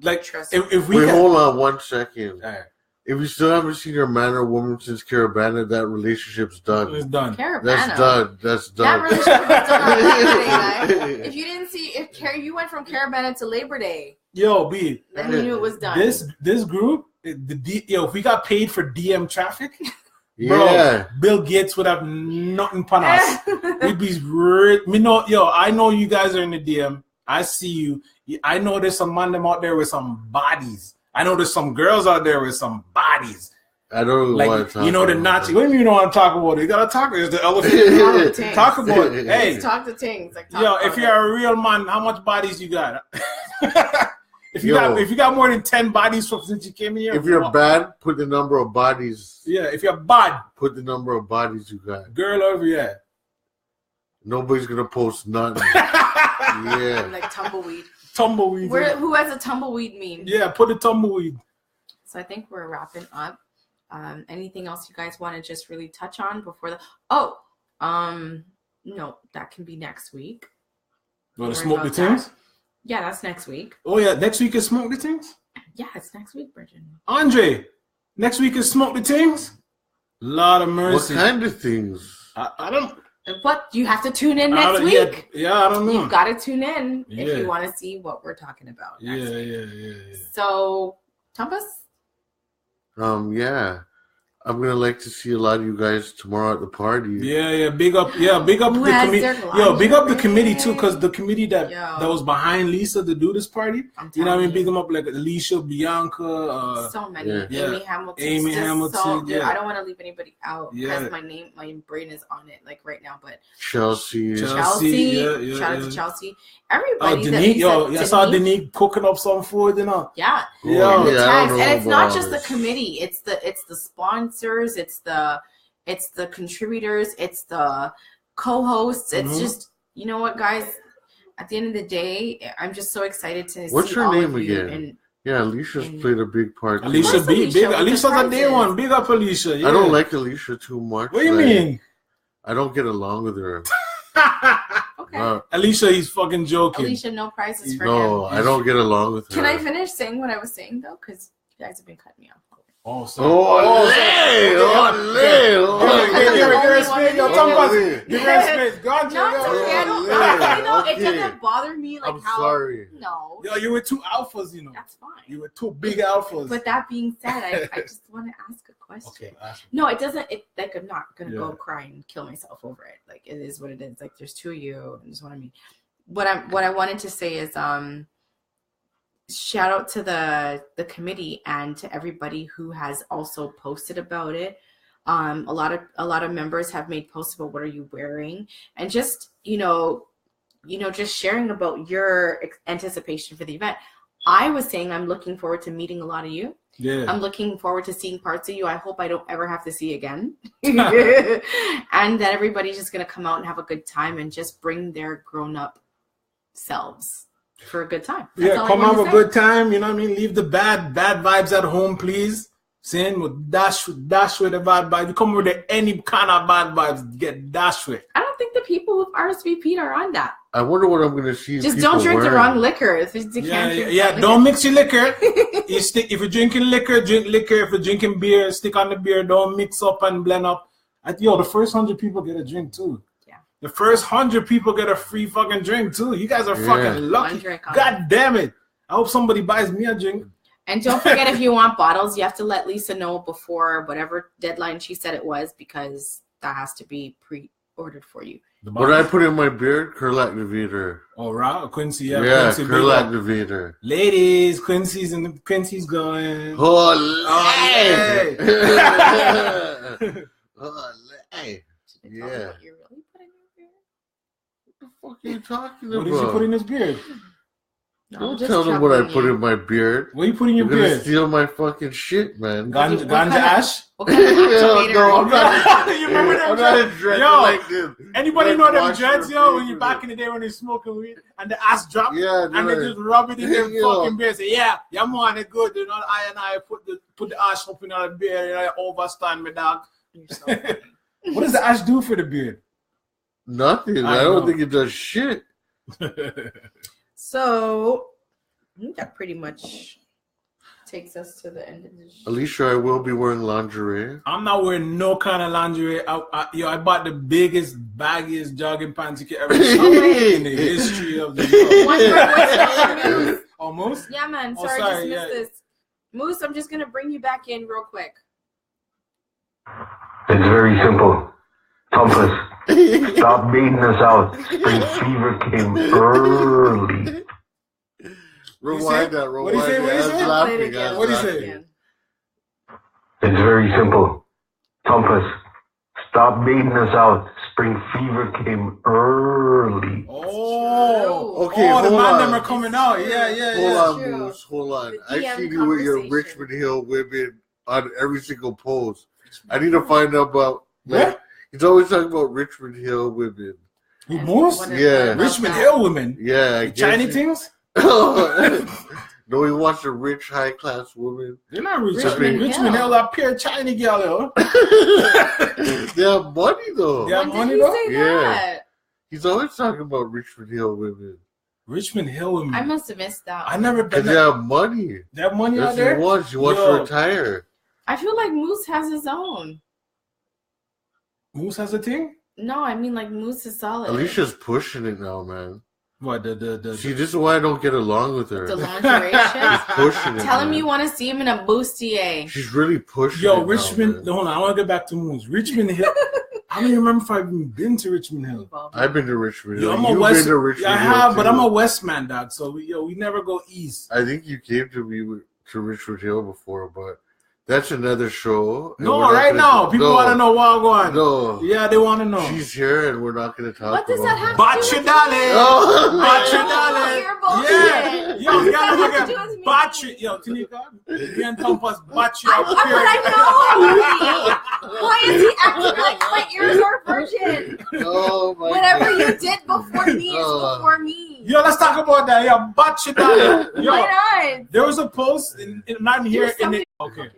Like, if we... Wait, hold on 1 second. Right. If you still haven't seen your man or woman since Caravana, that relationship's done. It's done. Caravana. That's done. That relationship was done on Labor Day. If you didn't see, you went from Caravana to Labor Day. Yo, B. Then you knew it was done. This group, if we got paid for DM traffic, bro, Bill Gates would have nothing upon us. We'd be I know you guys are in the DM. I see you. I know there's some man them out there with some bodies. I know there's some girls out there with some bodies. I don't like want to talk the Nazi. What do you mean you know what I'm talking about? You gotta talk. There's the elephant. Talk about it. Hey, talk to Tingz. If you're a real man, how much bodies you got? If you got more than 10 bodies since you came here. If you're bad, put the number of bodies. Yeah, if you're bad, put the number of bodies you got. Girl over Nobody's gonna post nothing. Like tumbleweed. Tumbleweed. Who has a tumbleweed meme? Yeah, put a tumbleweed. So I think we're wrapping up. Anything else you guys want to just really touch on before no, that can be next week. You want to smoke the Tingz? Yeah, that's next week. Oh yeah, next week is smoke the Tingz? Yeah, it's next week, Bridget. Andre, next week is smoke the Tingz? Lot of mercy. What kind of things? I don't. But you have to tune in next week. Yeah, I don't know. You've got to tune in if you want to see what we're talking about. Next week. Yeah. So, Tumpas? I'm gonna like to see a lot of you guys tomorrow at the party. Yeah, big up the committee. Big up the committee too, because the committee that was behind Lisa to do this party. You know what I mean? Big them up like Alicia, Bianca, so many. Amy Hamilton. I don't want to leave anybody out because my brain is on it like right now. But Chelsea. Shout out to Chelsea. Everybody. I saw Denise cooking up some food, you know. Yeah. And it's not just the committee. It's the sponsors. It's the contributors. It's the co-hosts. It's just, you know what, guys. At the end of the day, I'm just so excited to What's see her all name of you. again? Alicia's played a big part. Alicia's a day one. Big up Alicia. Yeah. I don't like Alicia too much. What do you mean? I don't get along with her. Okay. Alicia, he's fucking joking. Alicia, no prizes for him. No, I don't get along with her. Can I finish saying what I was saying though? Because you guys have been cutting me off. Give her respect. Give her respect. It doesn't bother me like I'm how. Sorry. No. Yo, you were two alphas, you know. That's fine. You were two big alphas. But that being said, I just want to ask a question. Okay, ask me. No, it doesn't. Like I'm not gonna go cry and kill myself over it. Like it is what it is. Like there's two of you. Is what I mean. What I wanted to say is shout out to the committee and to everybody who has also posted about it. A lot of members have made posts about what are you wearing, and just just sharing about your anticipation for the event. I was saying I'm looking forward to meeting a lot of you. Yeah. I'm looking forward to seeing parts of you I hope I don't ever have to see again. And that everybody's just gonna come out and have a good time and just bring their grown-up selves for a good time. Come have a good time. You know what I mean? Leave the bad vibes at home, please. Saying with dash with the bad vibes. You come with any kind of bad vibes, get dash with. I don't think the people who've RSVP'd are on that. I wonder what I'm gonna see. Just don't drink the wrong liquor. Don't mix your liquor. If you're drinking liquor, drink liquor. If you're drinking beer, stick on the beer. Don't mix up and blend up. The first 100 people get a drink too. The first 100 people get a free fucking drink too. You guys are fucking lucky. God damn it. I hope somebody buys me a drink. And don't forget, if you want bottles, you have to let Lisa know before whatever deadline she said it was, because that has to be pre-ordered for you. What did I put in my beard? Curl activator. Oh, right. Quincy, yeah, Quincy, curl activator. Ladies, Quincy's going. Holy. Yeah. What the fuck are you talking about? What did you put in his beard? Don't tell them what I put in my beard. What are you putting in your beard? You're gonna steal my fucking shit, man. Ganja ash? What kind of activator? No, I'm not. You remember them dreads? Like this. Anybody know them dreads, yo? When you're back in the day when they're smoking weed and the ash drop, and they just rub it in their fucking beard. Say, yeah, man, it's good. You know, I put the ash up in our beard and I overstand me, dog. So what does the ash do for the beard? Nothing. I don't think it does shit. So I think that pretty much takes us to the end of the show. Alicia, I will be wearing lingerie. I'm not wearing no kind of lingerie. I bought the biggest, baggiest jogging pants you could ever see in the history of the world. Oh, Moose? Yeah, man. Sorry, I just missed this. Moose, I'm just going to bring you back in real quick. It's very simple. Tumps, stop beating us out. Spring fever came early. Rewind that. What do you say? What do you say? It's very simple. Tumps, stop beating us out. Spring fever came early. Oh, okay. The man them are coming out. Yeah. Hold on, Moose. Hold on. I see you with your Richmond Hill women on every single post. I need to find out about what? He's always talking about Richmond Hill women. Who, Moose? Yeah. Richmond Hill women? Yeah. Shiny things? No, he wants a rich, high-class woman. They're not Richmond Hill up here, China girl, yo. They have money, though. They have money, though? Yeah. He's always talking about Richmond Hill women. Richmond Hill women? I must have missed that. I never been there. They have money. They have money out there? He wants to retire. I feel like Moose has his own. Moose has a thing? No, I mean like Moose is solid. Alicia's pushing it now, man. What See, this is why I don't get along with her. The lingerie shit? Pushing it. Tell him you want to see him in a bustier. She's really pushing. Yo, it Richmond. now, Hold on, I want to get back to moves. Richmond Hill. I don't even remember if I've even been to Richmond Hill. I've been to Richmond Yo, Hill. I'm a You've West. been to Richmond I Hill have, but too. I'm a West man, dog. So we never go east. I think you came to Richmond Hill before, but that's another show. No, right now people want to know what I'm going. No, yeah, they want to know. She's here, and we're not going to talk. What does that have Battry, to do with darling. Oh. Battry, darling. darling. Yeah. Yo, you gotta look What does that have to do at with me? Battry. Yo, can you come? Tkay and Tumps Battry. I know. Why is he acting like my ears are virgin? Oh my Whatever God. you did before me is before me. Yo, let's talk about that. Yo, Battry, darling. Yo, Why not? there was a post not here in the. Okay.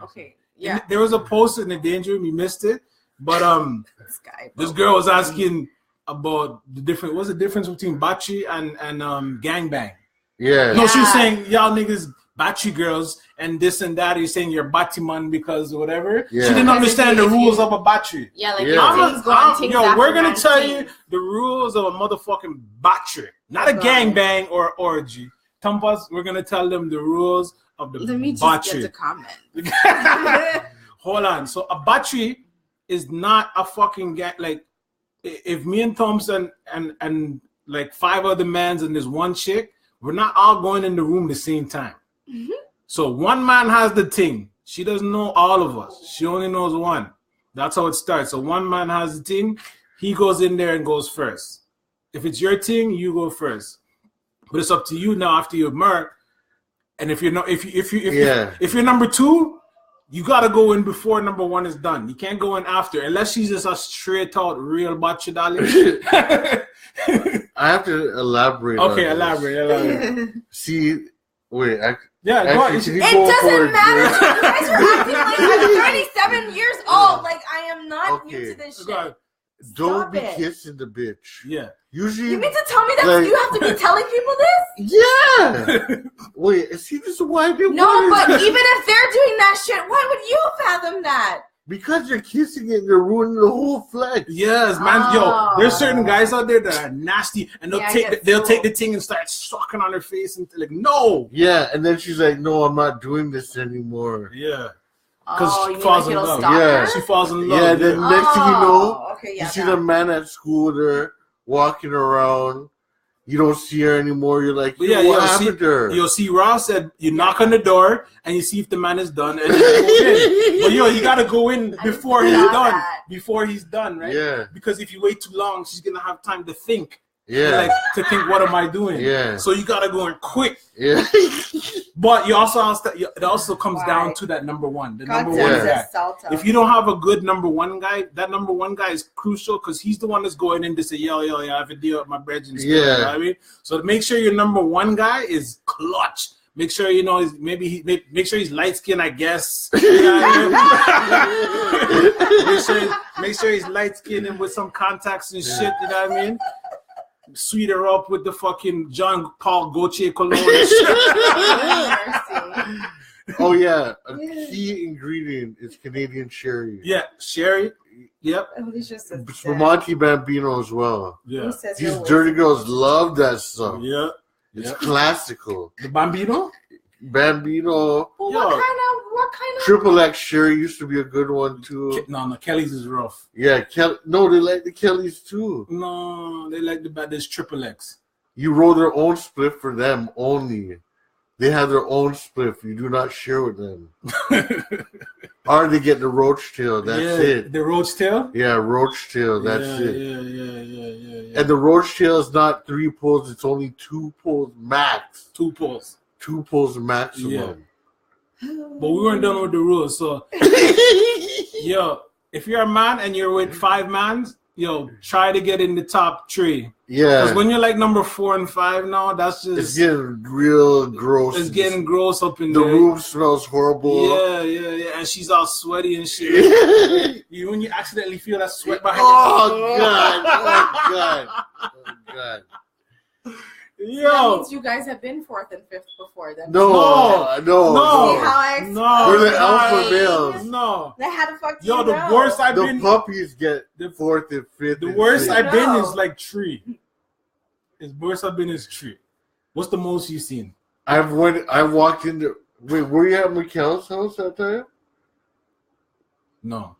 Okay. Yeah. There was a post in the danger room. You missed it, but this girl was asking about the different. What's the difference between Battry and gangbang? Yeah. No, she was saying y'all niggas Battry girls and this and that. You're saying you're Batman because whatever. Yeah. She didn't understand the rules of a Battry. Yeah, like yo, we're gonna tell you the rules of a motherfucking Battry, not a gangbang or orgy. Tumpas, we're gonna tell them the rules of the Let me just Battry. get to comment. Hold on. So a Battry is not a fucking gang. Like if me and Thompson and like 5 other mans and there's one chick, we're not all going in the room the same time. Mm-hmm. So one man has the thing. She doesn't know all of us. She only knows one. That's how it starts. So one man has the thing. He goes in there and goes first. If it's your thing, you go first. But it's up to you now after you've murked. And if you're not, if you're number 2, you gotta go in before number 1 is done. You can't go in after, unless she's just a straight out real Battry darling. I have to elaborate. Okay, elaborate. See, wait. Yeah, go on. It doesn't matter. You guys are acting like I'm 37 years old. Like I am not new to this shit. Don't be kissing the bitch. Yeah. Usually, you mean to tell me that you have to be telling people this? Yeah. Wait, see, this is why they No, but even if they're doing that shit, why would you fathom that? Because you're kissing it and you're ruining the whole flex. Yes, man. Yo, there's certain guys out there that are nasty and they'll take the thing and start sucking on her face and like, no. Yeah, and then she's like, no, I'm not doing this anymore. Yeah. Because she you falls mean in like love. Yeah, she falls in love. Yeah, then next thing you know, okay, you see the man at school there walking around. You don't see her anymore. You're like, what happened to her? You'll see Ross said you knock on the door and you see if the man is done and you go in. But you gotta go in before he's done. Before he's done, right? Yeah. Because if you wait too long, she's gonna have time to think. Yeah. Like to think, what am I doing? Yeah. So you gotta go in quick. Yeah. But you also it also comes down to that number 1. The number 1 guy. If you don't have a good number 1 guy, that number 1 guy is crucial because he's the one that's going in to say, yo, I have a deal with my brethren. And stuff, you know what I mean? So to make sure your number 1 guy is clutch. Make sure make sure he's light skinned, I guess. You know what I mean? make sure he's light skinned and with some contacts and shit. You know what I mean? Sweet her up with the fucking John Paul Gaultier cologne and shit. Oh yeah, a key ingredient is Canadian sherry. Yeah, sherry. Yep. It's from Monty Bambino as well. Yeah. These dirty girls love that stuff. Yeah. It's classical. The Bambino? Bambino. Well, what kind of Triple X sherry used to be a good one too. No, Kelly's is rough. Yeah, no, they like the Kellys too. No, they like this Triple X. You roll their own split for them only. They have their own spliff. You do not share with them. Or they get the roach tail. That's it. The roach tail? Yeah, roach tail. That's it. Yeah. And the roach tail is not 3 pulls. It's only 2 pulls max. 2 pulls. 2 pulls maximum. Yeah. But we weren't done with the rules. So, yo, if you're a man and you're with 5 mans, yo, try to get in the top 3. Yeah. Because when you're like number 4 and 5 now, that's just... It's getting real gross. It's getting gross up in there. The room smells horrible. Yeah. And she's all sweaty and shit. When you accidentally feel that sweat behind Oh, God. Yo. That means you guys have been 4th and 5th before then. No. See how I explained? We're the alpha males. No. They had to fuck Yo, you the worst I've the been. puppies get the 4th and 5th. The worst I've been is like 3. His worst have been his trip. What's the most you've seen? I walked into. Wait, were you at Mikkel's house that time? No.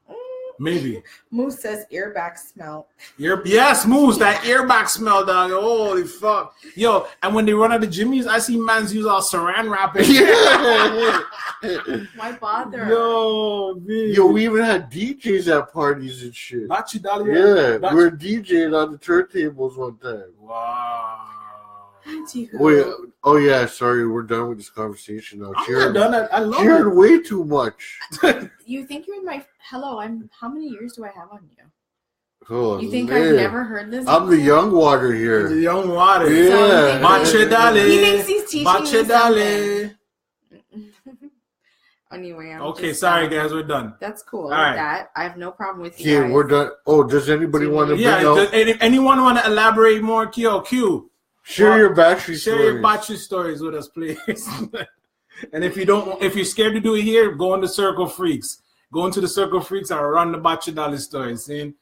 Maybe. Moose says earback smell. Yes, Moose, that earback smell, dog. Holy fuck. Yo, and when they run out of Jimmy's, I see mans use all saran wrap. Why bother? Yo, man. Yo, we even had DJs at parties and shit. Battry Dolly. Yeah, we were DJing on the turntables one time. Wow. Wait, oh yeah, sorry, we're done with this conversation now. I'm not done. I love she heard it. way too much. You think you're in my hello? How many years do I have on you? Oh, you think man. I've never heard this? I'm the young water here. The young water. Yeah. Battry Dolly. He thinks he's teaching Battry me Dolly. something. Anyway, okay, sorry guys, we're done. That's cool. All right. That I have no problem with you. Yeah, we're done. Oh, does anybody want to? Yeah, does anyone want to elaborate more? Q. Share your battery stories. Share your battery stories with us, please. And if you're scared to do it here, go into Circle Freaks. Go into the Circle Freaks and run the Battry Dolly story. See?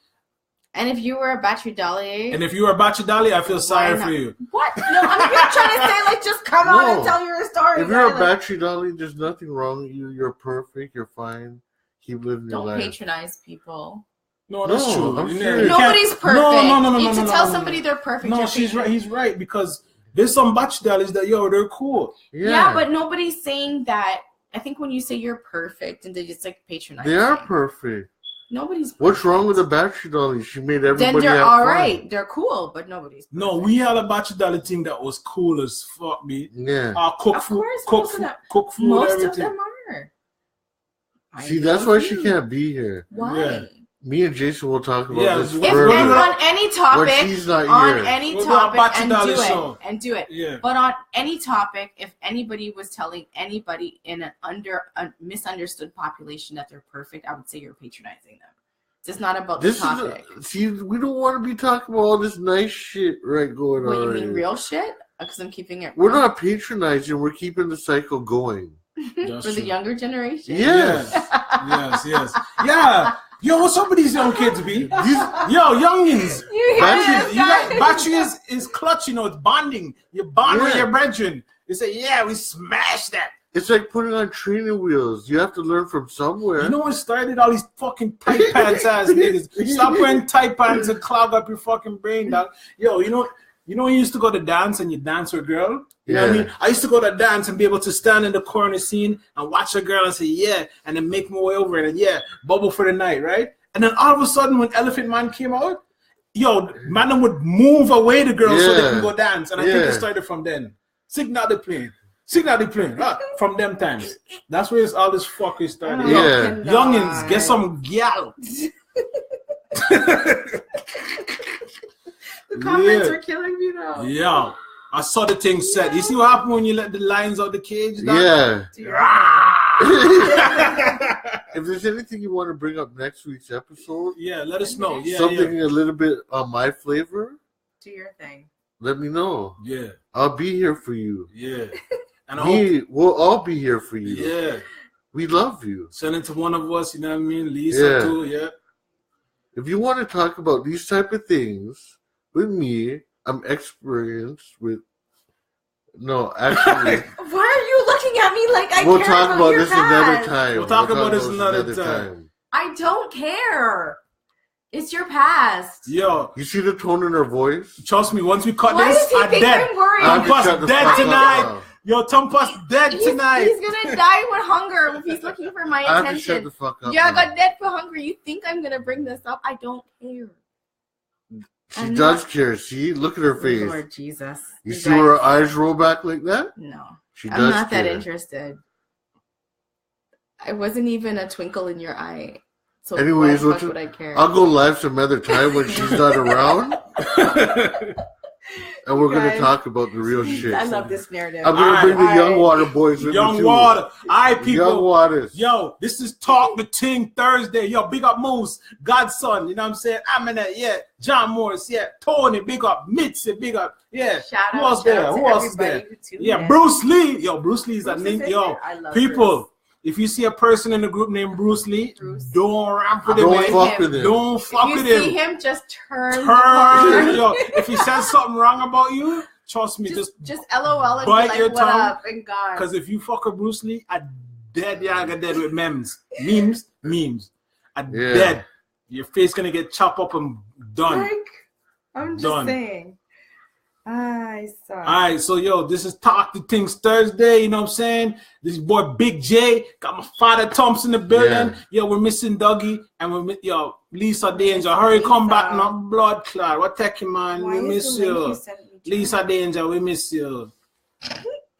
And if you were a Battry Dolly, I feel sorry for you. What? No, I'm just trying to say, like, just come on and tell your story. If you're a Battry Dolly, there's nothing wrong with you. You're perfect. You're fine. Keep living your life. Don't patronize people. No, that's true. Nobody's perfect. No. You to tell somebody they're perfect. No, she's right. He's right, because there's some Battry Dollies that they're cool. Yeah, but nobody's saying that. I think when you say you're perfect and they just like patronize. They are perfect. Nobody's perfect. What's wrong with the Battry Dolly? She made everybody. Then they're have all fun. right. They're cool, but nobody's perfect. No, we had a Battry Dolly team that was cool as fuck, me. Yeah. Cook of food, course, cook food, most everything. of them are. See, that's why she can't be here. Why? Yeah. Me and Jason will talk about this If further. on any topic, when she's not on here. any We'll topic, do and do it. Yeah. But on any topic, if anybody was telling anybody in a misunderstood population that they're perfect, I would say you're patronizing them. It's not about the topic. See, we don't want to be talking about all this nice shit going on. What, you mean real shit? Because I'm keeping it. We're not patronizing. We're keeping the cycle going. For the younger generation. Yes. yes. Yeah. Yo, what's up with these young kids, B? Youngins. Battry is clutch, it's bonding. You bond with your brethren. You say, yeah, we smash that. It's like putting on training wheels. You have to learn from somewhere. You know what started all these fucking tight pants ass niggas? Stop wearing tight pants and clog up your fucking brain, dog. Yo, you know when you used to go to dance and you dance with a girl? You know what I mean? I used to go to dance and be able to stand in the corner scene and watch a girl and say, yeah, and then make my way over it and bubble for the night, right? And then all of a sudden when Elephant Man came out, man would move away the girl so they can go dance. And I think it started from then. Signal the plane. From them times. That's where all this fuckery started. Youngins, get some gal. The comments are killing me now. Yeah. I saw the thing set. You see what happened when you let the lions out the cage? Yeah. If there's anything you want to bring up next week's episode, let us know. Something a little bit on my flavor. Do your thing. Let me know. Yeah. I'll be here for you. Yeah. And we'll all be here for you. Yeah. We love you. Send it to one of us, you know what I mean? Lisa too, If you want to talk about these type of things with me, I'm experienced with. No, actually. Why are you looking at me like I we'll care talk about this past? another time. We'll talk about this another time. I don't care. It's your past. Yo. You see the tone in her voice? Trust me, once we cut Why this, does he think I'm worried? Tumpas dead tonight. Yo, Tumpas dead tonight. He's gonna die with hunger if he's looking for my attention. I have to shut the fuck up. Yeah, I got dead for hunger. You think I'm gonna bring this up? I don't care. She does care. See, look at her face. Lord Jesus. You see where her eyes roll back like that? No. She I'm does not care. that interested. I wasn't even a twinkle in your eye. So anyways, why would I care? I'll go live some other time when she's not around. And we're going to talk about the real shit. I love this narrative. I'm going to bring the Young Water boys with Young me too. Water. All right, people. Young Waters. Yo, this is Talk the Ting Thursday. Yo, big up Moose, Godson, you know what I'm saying? Aminette, John Morris, Tony, big up. Mitzi, big up. Shout Who out, else there? Who else is there? Bruce Lee. Yo, Bruce Lee's a name. Yo, people. If you see a person in the group named Bruce Lee, don't rap with him. Don't fuck with him. Don't fuck with him. If you see him, just turn. Yo, if he says something wrong about you, trust me, just LOL and bite be like, your what tongue, up, and God. Because if you fuck with Bruce Lee, I dead with memes. I dead. Your face gonna get chopped up and done. Like, I'm just saying. I saw. All right, so yo, this is Talk to Tingz Thursday. You know what I'm saying? This is boy Big J. Got my Fada Tumps in the building. Yo, we're missing Dougie and we're Lisa Danger. Hurry, come back now, blood clot. What take you, man? We miss you. Lisa Danger, we miss you.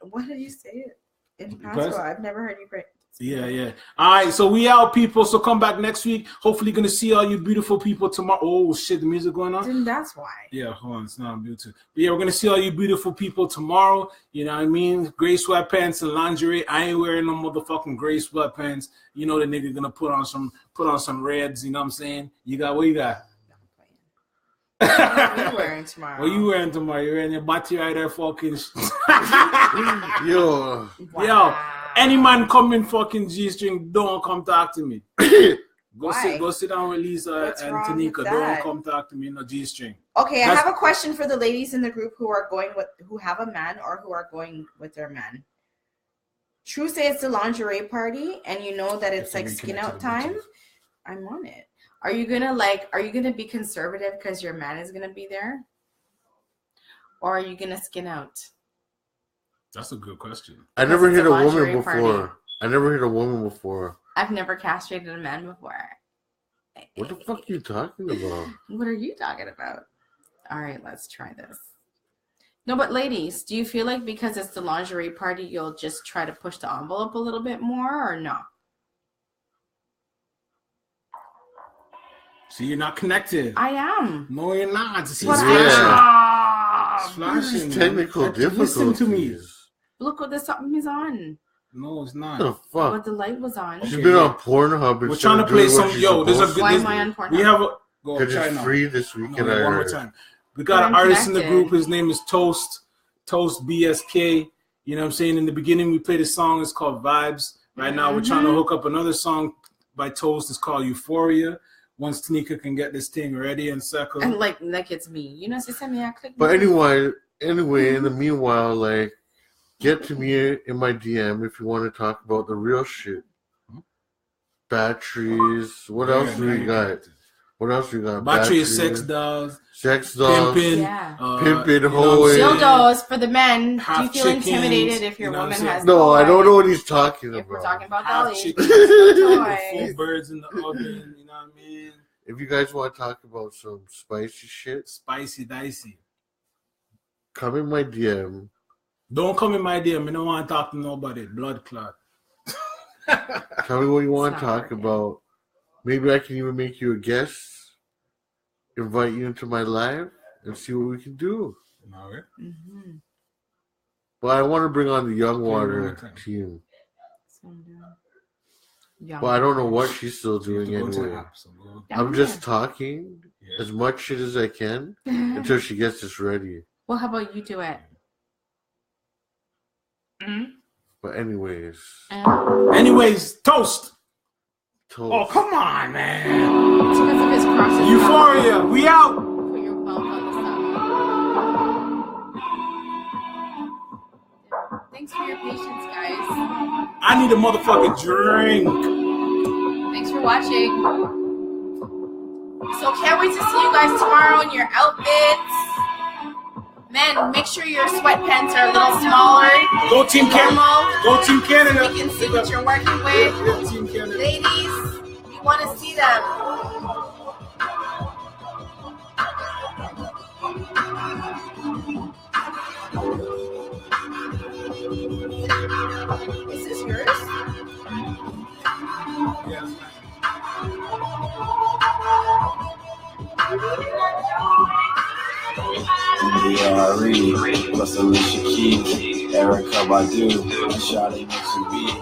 What did you say in Passover? I've never heard you pray. Yeah. All right, so we out, people. So come back next week. Hopefully, gonna see all you beautiful people tomorrow. Oh shit, the music going on. Then that's why. Yeah, hold on, it's not on Bluetooth. But yeah, we're gonna see all you beautiful people tomorrow. You know what I mean? Gray sweatpants and lingerie. I ain't wearing no motherfucking gray sweatpants. You know the nigga gonna put on some reds. You know what I'm saying? You got what you got? What are you wearing tomorrow? What you wearing tomorrow? You're wearing your Battry right there, fucking. Yo. Wow. Yo. Any man coming fucking G-string, don't come talk to me. Go sit down with Lisa and Tanika. Don't come talk to me in a G-string. Okay, I have a question for the ladies in the group who have a man or who are going with their man. True say it's the lingerie party and you know that it's like skin out time. I'm on it. Are you gonna be conservative because your man is gonna be there? Or are you gonna skin out? That's a good question. I never hit a woman before. I've never castrated a man before. What the fuck are you talking about? What are you talking about? All right, let's try this. No, but ladies, do you feel like because it's the lingerie party, you'll just try to push the envelope a little bit more or no? See, you're not connected. I am. No, you're not. See, flashing. Technical difficulties. Listen to me. Look what the something is on. No, it's not. The fuck? But the light was on. She's been on Pornhub. We're trying to play some. Yo, there's a good. Why am I on Pornhub? We have a. Go because it's free this weekend. No, one more time. We got an artist in the group. His name is Toast BSK. You know what I'm saying? In the beginning, we played a song. It's called Vibes. Right now, we're trying to hook up another song by Toast. It's called Euphoria. Once Tanika can get this thing ready and settled. And like it's me. You know, she sent me a click. But anyway, in the meanwhile, like, get to me in my DM if you want to talk about the real shit. Batteries. What else do we got? Battry is sex dolls. Pimping. Pimping, hoeing. Dildos for the men. Do you feel intimidated if your woman has No, I don't know what he's talking about. If we're talking about dolly. Full birds in the oven, you know what I mean? If you guys want to talk about some spicy shit. Spicy dicey. Come in my DM. Don't come in my DM. I don't want to talk to nobody. Blood clot. Tell me what you want to talk about. Maybe I can even make you a guest. Invite you into my live and see what we can do. All right. But I want to bring on the Young Water team. But I don't know what she's still doing anyway. I'm just talking as much shit as I can until she gets this ready. Well, how about you do it? But anyways, Toast. Oh, come on, man. It's because of his crosses. Euphoria. We out. Put your mouth on the stuff. Thanks for your patience, guys. I need a motherfucking drink. Thanks for watching. So can't wait to see you guys tomorrow in your outfits. Men, make sure your sweatpants are a little smaller. Go Team Canada. Go Team Canada. We can see what you're working with. Yeah, Team Canada. Ladies, we want to see them. Is this yours? Yes. D.R.E. plus Alicia Keys, Erica Badu, Shawty makes you beat.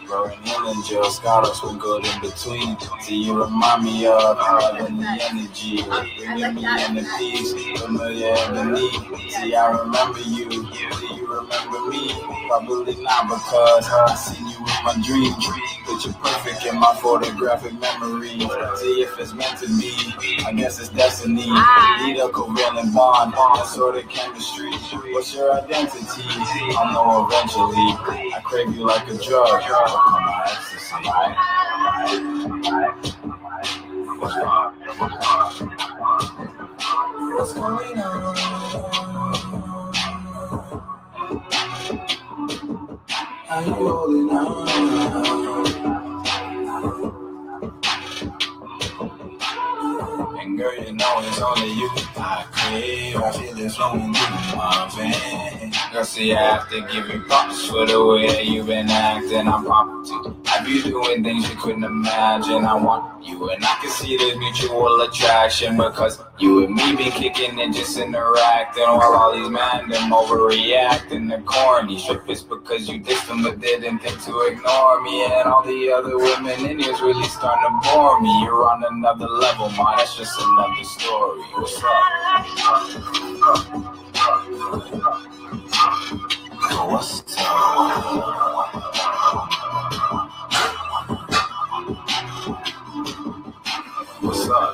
Growing in and Jill Scholars with good in between. See, you remind me of her and the energy. Bringing me in the peace, familiar in the need. See, I remember you. See, you remember me? Probably not, because I seen you in my dream. Picture perfect in my photographic memory. See if it's meant to be. I guess it's destiny. Need a covalent bond, that sort of chemistry. What's your identity? I'll know eventually. I crave you like a drug. Come on, ecstasy. What's going on? How you holding on? And girl, you know it's only you I crave. I feel it flowing through my veins. Girl, see, I have to give you props for the way that you've been acting. I'm proper to have you doing things you couldn't imagine. I want you, and I can see the mutual attraction, because you and me been kicking and just interacting, while all these men them overreacting. They're corny. Strip it's because you dissed them but didn't think to ignore me, and all the other women in here's really starting to bore me. You're on another level, man. That's just another story. What's up? What's up? What's up?